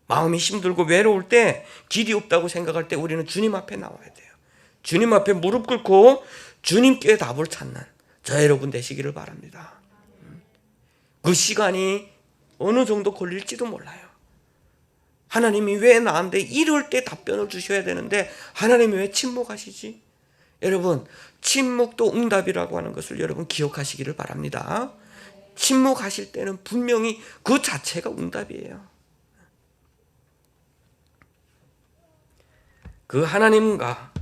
마음이 힘들고 외로울 때, 길이 없다고 생각할 때 우리는 주님 앞에 나와야 돼요. 주님 앞에 무릎 꿇고 주님께 답을 찾는 저 여러분 되시기를 바랍니다. 그 시간이 어느 정도 걸릴지도 몰라요. 하나님이 왜 나한테 이럴 때 답변을 주셔야 되는데 하나님이 왜 침묵하시지? 여러분, 침묵도 응답이라고 하는 것을 여러분 기억하시기를 바랍니다. 침묵하실 때는 분명히 그 자체가 응답이에요. 그 하나님과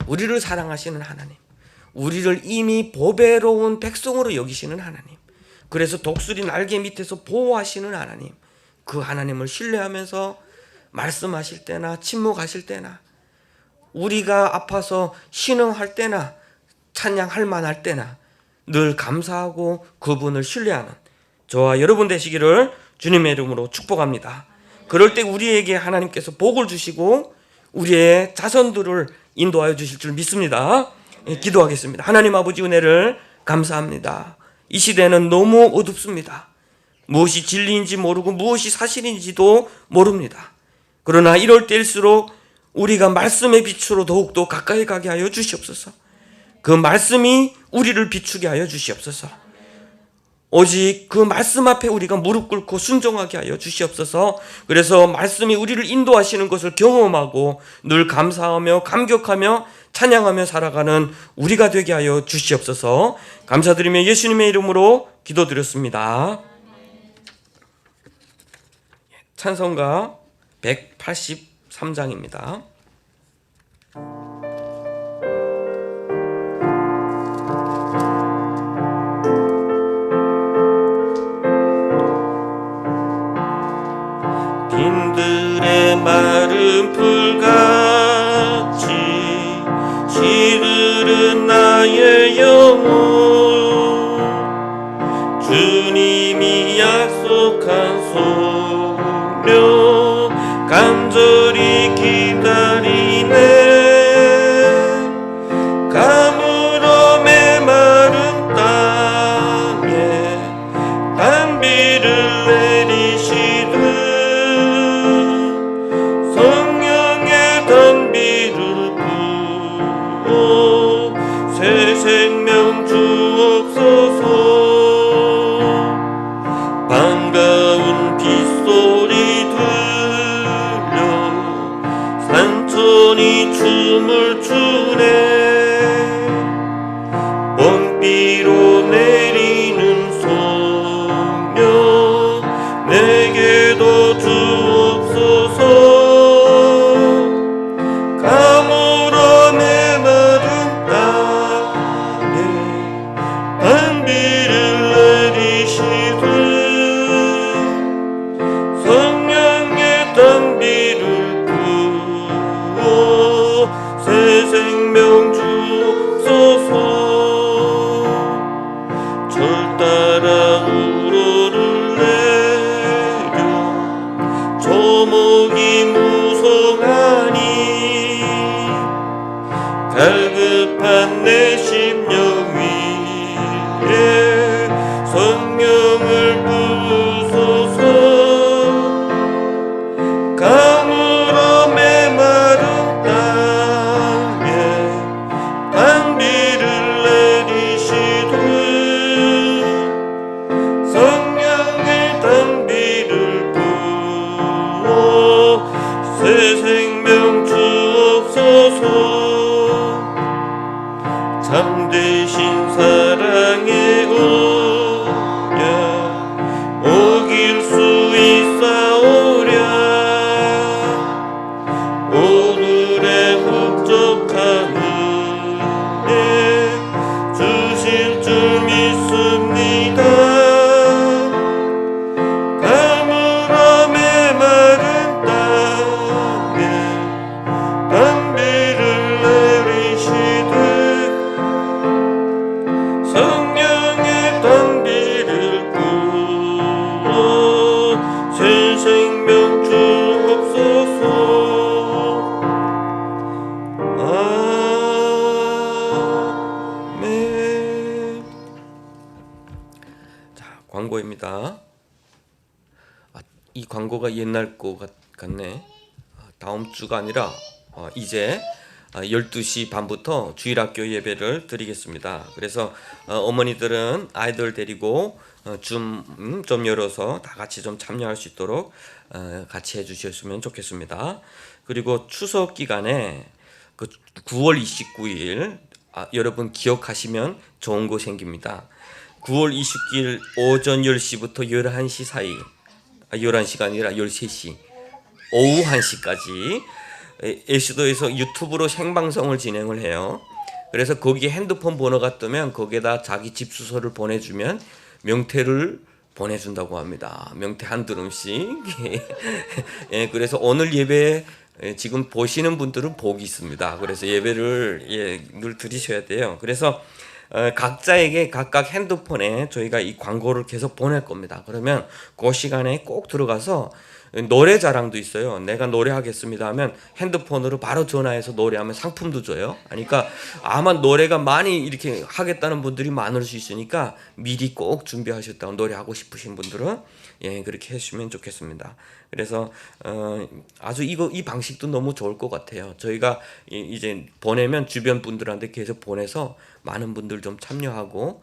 우리를 사랑하시는 하나님, 우리를 이미 보배로운 백성으로 여기시는 하나님, 그래서 독수리 날개 밑에서 보호하시는 하나님, 그 하나님을 신뢰하면서 말씀하실 때나 침묵하실 때나 우리가 아파서 신음할 때나 찬양할 만할 때나 늘 감사하고 그분을 신뢰하는 저와 여러분 되시기를 주님의 이름으로 축복합니다. 그럴 때 우리에게 하나님께서 복을 주시고 우리의 자손들을 인도하여 주실 줄 믿습니다. 기도하겠습니다. 하나님 아버지 은혜를 감사합니다. 이 시대는 너무 어둡습니다. 무엇이 진리인지 모르고 무엇이 사실인지도 모릅니다. 그러나 이럴 때일수록 우리가 말씀의 빛으로 더욱더 가까이 가게 하여 주시옵소서. 그 말씀이 우리를 비추게 하여 주시옵소서. 오직 그 말씀 앞에 우리가 무릎 꿇고 순종하게 하여 주시옵소서. 그래서 말씀이 우리를 인도하시는 것을 경험하고 늘 감사하며 감격하며 찬양하며 살아가는 우리가 되게 하여 주시옵소서. 감사드리며 예수님의 이름으로 기도드렸습니다. 찬송가 183장입니다. 빈들의 마른 풀같이 시들은 나의 영혼, 주님이 약속한 소명 간절히 기다리네. 가물어 메마른 땅에 단비를 내리시듯 성령의 단비를 부어 새 생명 주옵소서. 반가운 빗소리 들려 산천이 춤을 추네. 먼비로 내리는 성령 내게도 주옵소서. 가물어 메마른 땅에 단비를 내리시듯 성령의 단비를 부어 새 생명 주옵소서. 절 따라 우러를 내려 조목이 무성하니 갈급한 내 심령 위에 성령을 부으소서. 가물어 메마른 땅에 단비를 내리시듯 성령의 단비를 부어 새 생명 주옵소서. 참되신 사랑의 오냐 오길 수 있사오랴. 오늘의 흡족한 은혜 주실 줄 믿습니다. 가물어 메마른 땅에 단비를 내리시듯 성령의 단비를 부어 새 생명 주옵소서. 아멘. 자, 광고입니다. 이 광고가 옛날 거 같네. 다음 주가 아니라 이제 12시 반부터 주일학교 예배를 드리겠습니다. 그래서 어머니들은 아이들 데리고 좀 열어서 다 같이 좀 참여할 수 있도록 같이 해주셨으면 좋겠습니다. 그리고 추석 기간에 그 9월 29일 여러분 기억하시면 좋은 거 생깁니다. 9월 29일 오전 10시부터 11시 사이 11시가 아니라 13시 오후 1시까지 예수도에서 유튜브로 생방송을 진행을 해요. 그래서 거기에 핸드폰 번호가 뜨면 거기에다 자기 집 주소를 보내주면 명태를 보내준다고 합니다. 명태 한 드럼씩. 예, 그래서 오늘 예배 지금 보시는 분들은 복이 있습니다. 그래서 예배를 늘 드리셔야 돼요. 그래서 각자에게 각각 핸드폰에 저희가 이 광고를 계속 보낼 겁니다. 그러면 그 시간에 꼭 들어가서 노래 자랑도 있어요. 내가 노래하겠습니다 하면 핸드폰으로 바로 전화해서 노래하면 상품도 줘요. 그러니까 아마 노래가 많이 이렇게 하겠다는 분들이 많을 수 있으니까 미리 꼭 준비하셨다고, 노래하고 싶으신 분들은 그렇게 해주시면 좋겠습니다. 그래서 아주 이 방식도 너무 좋을 것 같아요. 저희가 이제 보내면 주변 분들한테 계속 보내서 많은 분들 좀 참여하고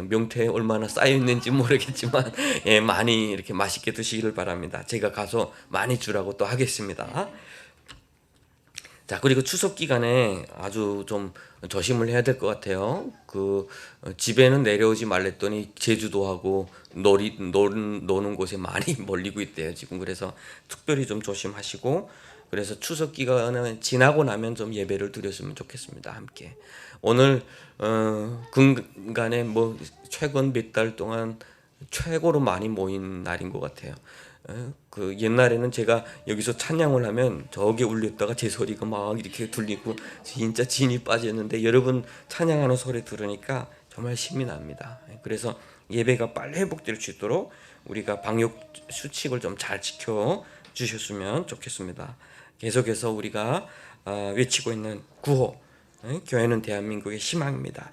명태에 얼마나 쌓여 있는지 모르겠지만 많이 이렇게 맛있게 드시기를 바랍니다. 제가 가서 많이 주라고 또 하겠습니다. 자, 그리고 추석 기간에 아주 좀 조심을 해야 될 것 같아요. 집에는 내려오지 말랬더니 제주도하고 노는 곳에 많이 몰리고 있대요 지금. 그래서 특별히 좀 조심하시고, 그래서 추석 기간은 지나고 나면 좀 예배를 드렸으면 좋겠습니다. 함께 오늘 근간에 최근 몇 달 동안 최고로 많이 모인 날인 것 같아요. 옛날에는 제가 여기서 찬양을 하면 저기 울렸다가 제 소리가 막 이렇게 들리고 진짜 진이 빠졌는데, 여러분 찬양하는 소리 들으니까 정말 힘이 납니다. 그래서 예배가 빨리 회복될 수 있도록 우리가 방역 수칙을 좀 잘 지켜 주셨으면 좋겠습니다. 계속해서 우리가 외치고 있는 구호, 교회는 대한민국의 희망입니다.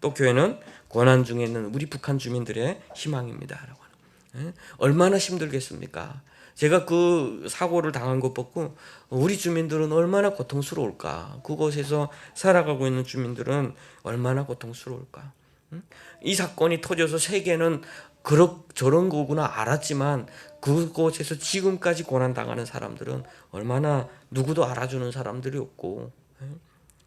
또 교회는 고난 중에 있는 우리 북한 주민들의 희망입니다. 얼마나 힘들겠습니까? 제가 그 사고를 당한 것 보고 우리 주민들은 얼마나 고통스러울까? 그곳에서 살아가고 있는 주민들은 얼마나 고통스러울까? 이 사건이 터져서 세계는 저런 거구나 알았지만 그곳에서 지금까지 고난당하는 사람들은 얼마나 누구도 알아주는 사람들이 없고,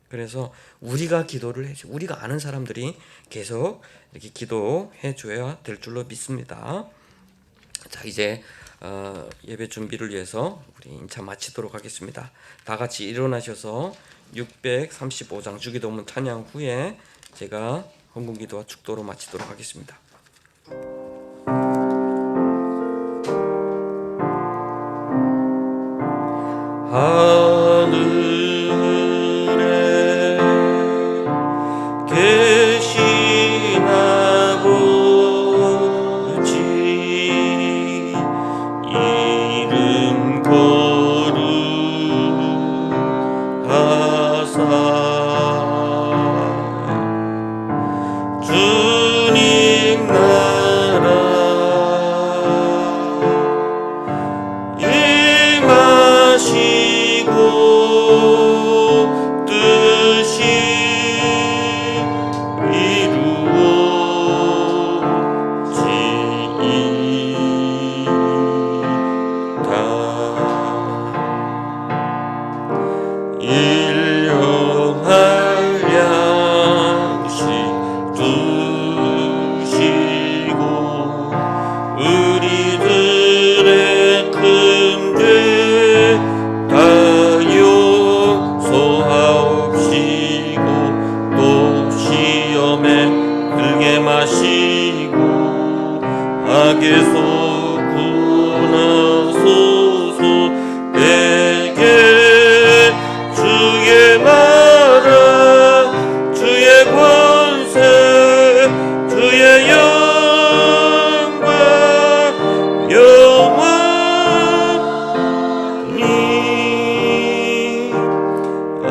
그래서 우리가 기도를 해줘, 우리가 아는 사람들이 계속 이렇게 기도해 줘야 될 줄로 믿습니다. 자, 이제 예배 준비를 위해서 우리 인차 마치도록 하겠습니다. 다 같이 일어나셔서 635장 주기도문 찬양 후에 제가 헌금기도와 축도로 마치도록 하겠습니다. 하늘에 계신 아버지, 이름 거룩하사 주님 나라 임하시고 뜻이 이루어지이다. 일용할 양식 주시고 우리들의 큰 죄 다 용서하옵시고 또 시험에 들게 마시고 악에서 구원하소서. 내게 주의 나라 주의 권세 주의 영광 영원히 아멘.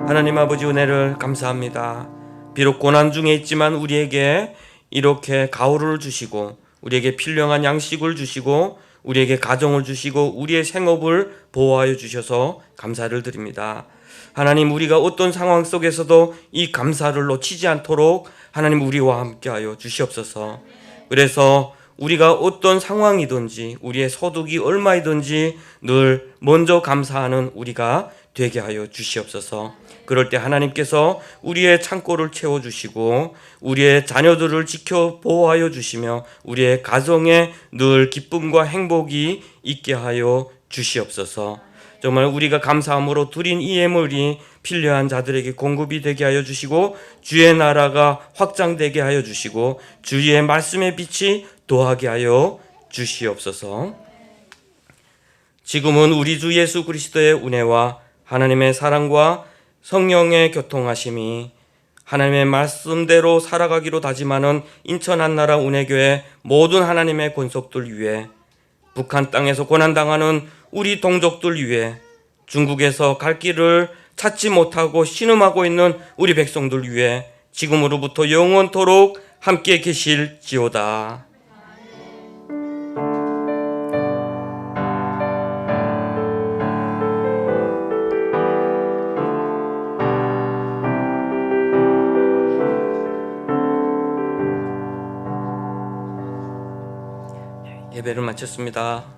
하나님 아버지, 은혜를 감사합니다. 비록 고난 중에 있지만 우리에게 이렇게 가호를 주시고 우리에게 필요한 양식을 주시고 우리에게 가정을 주시고 우리의 생업을 보호하여 주셔서 감사를 드립니다. 하나님, 우리가 어떤 상황 속에서도 이 감사를 놓치지 않도록 하나님 우리와 함께하여 주시옵소서. 그래서 우리가 어떤 상황이든지 우리의 소득이 얼마이든지 늘 먼저 감사하는 우리가 되게 하여 주시옵소서. 그럴 때 하나님께서 우리의 창고를 채워주시고 우리의 자녀들을 지켜 보호하여 주시며 우리의 가정에 늘 기쁨과 행복이 있게 하여 주시옵소서. 정말 우리가 감사함으로 드린 이 예물이 필요한 자들에게 공급이 되게 하여 주시고 주의 나라가 확장되게 하여 주시고 주의 말씀의 빛이 도하게 하여 주시옵소서. 지금은 우리 주 예수 그리스도의 은혜와 하나님의 사랑과 성령의 교통하심이 하나님의 말씀대로 살아가기로 다짐하는 인천 한나라 은혜교회 모든 하나님의 권속들 위해, 북한 땅에서 고난당하는 우리 동족들 위해, 중국에서 갈 길을 찾지 못하고 신음하고 있는 우리 백성들 위해 지금으로부터 영원토록 함께 계실지어다. 예배를 마쳤습니다.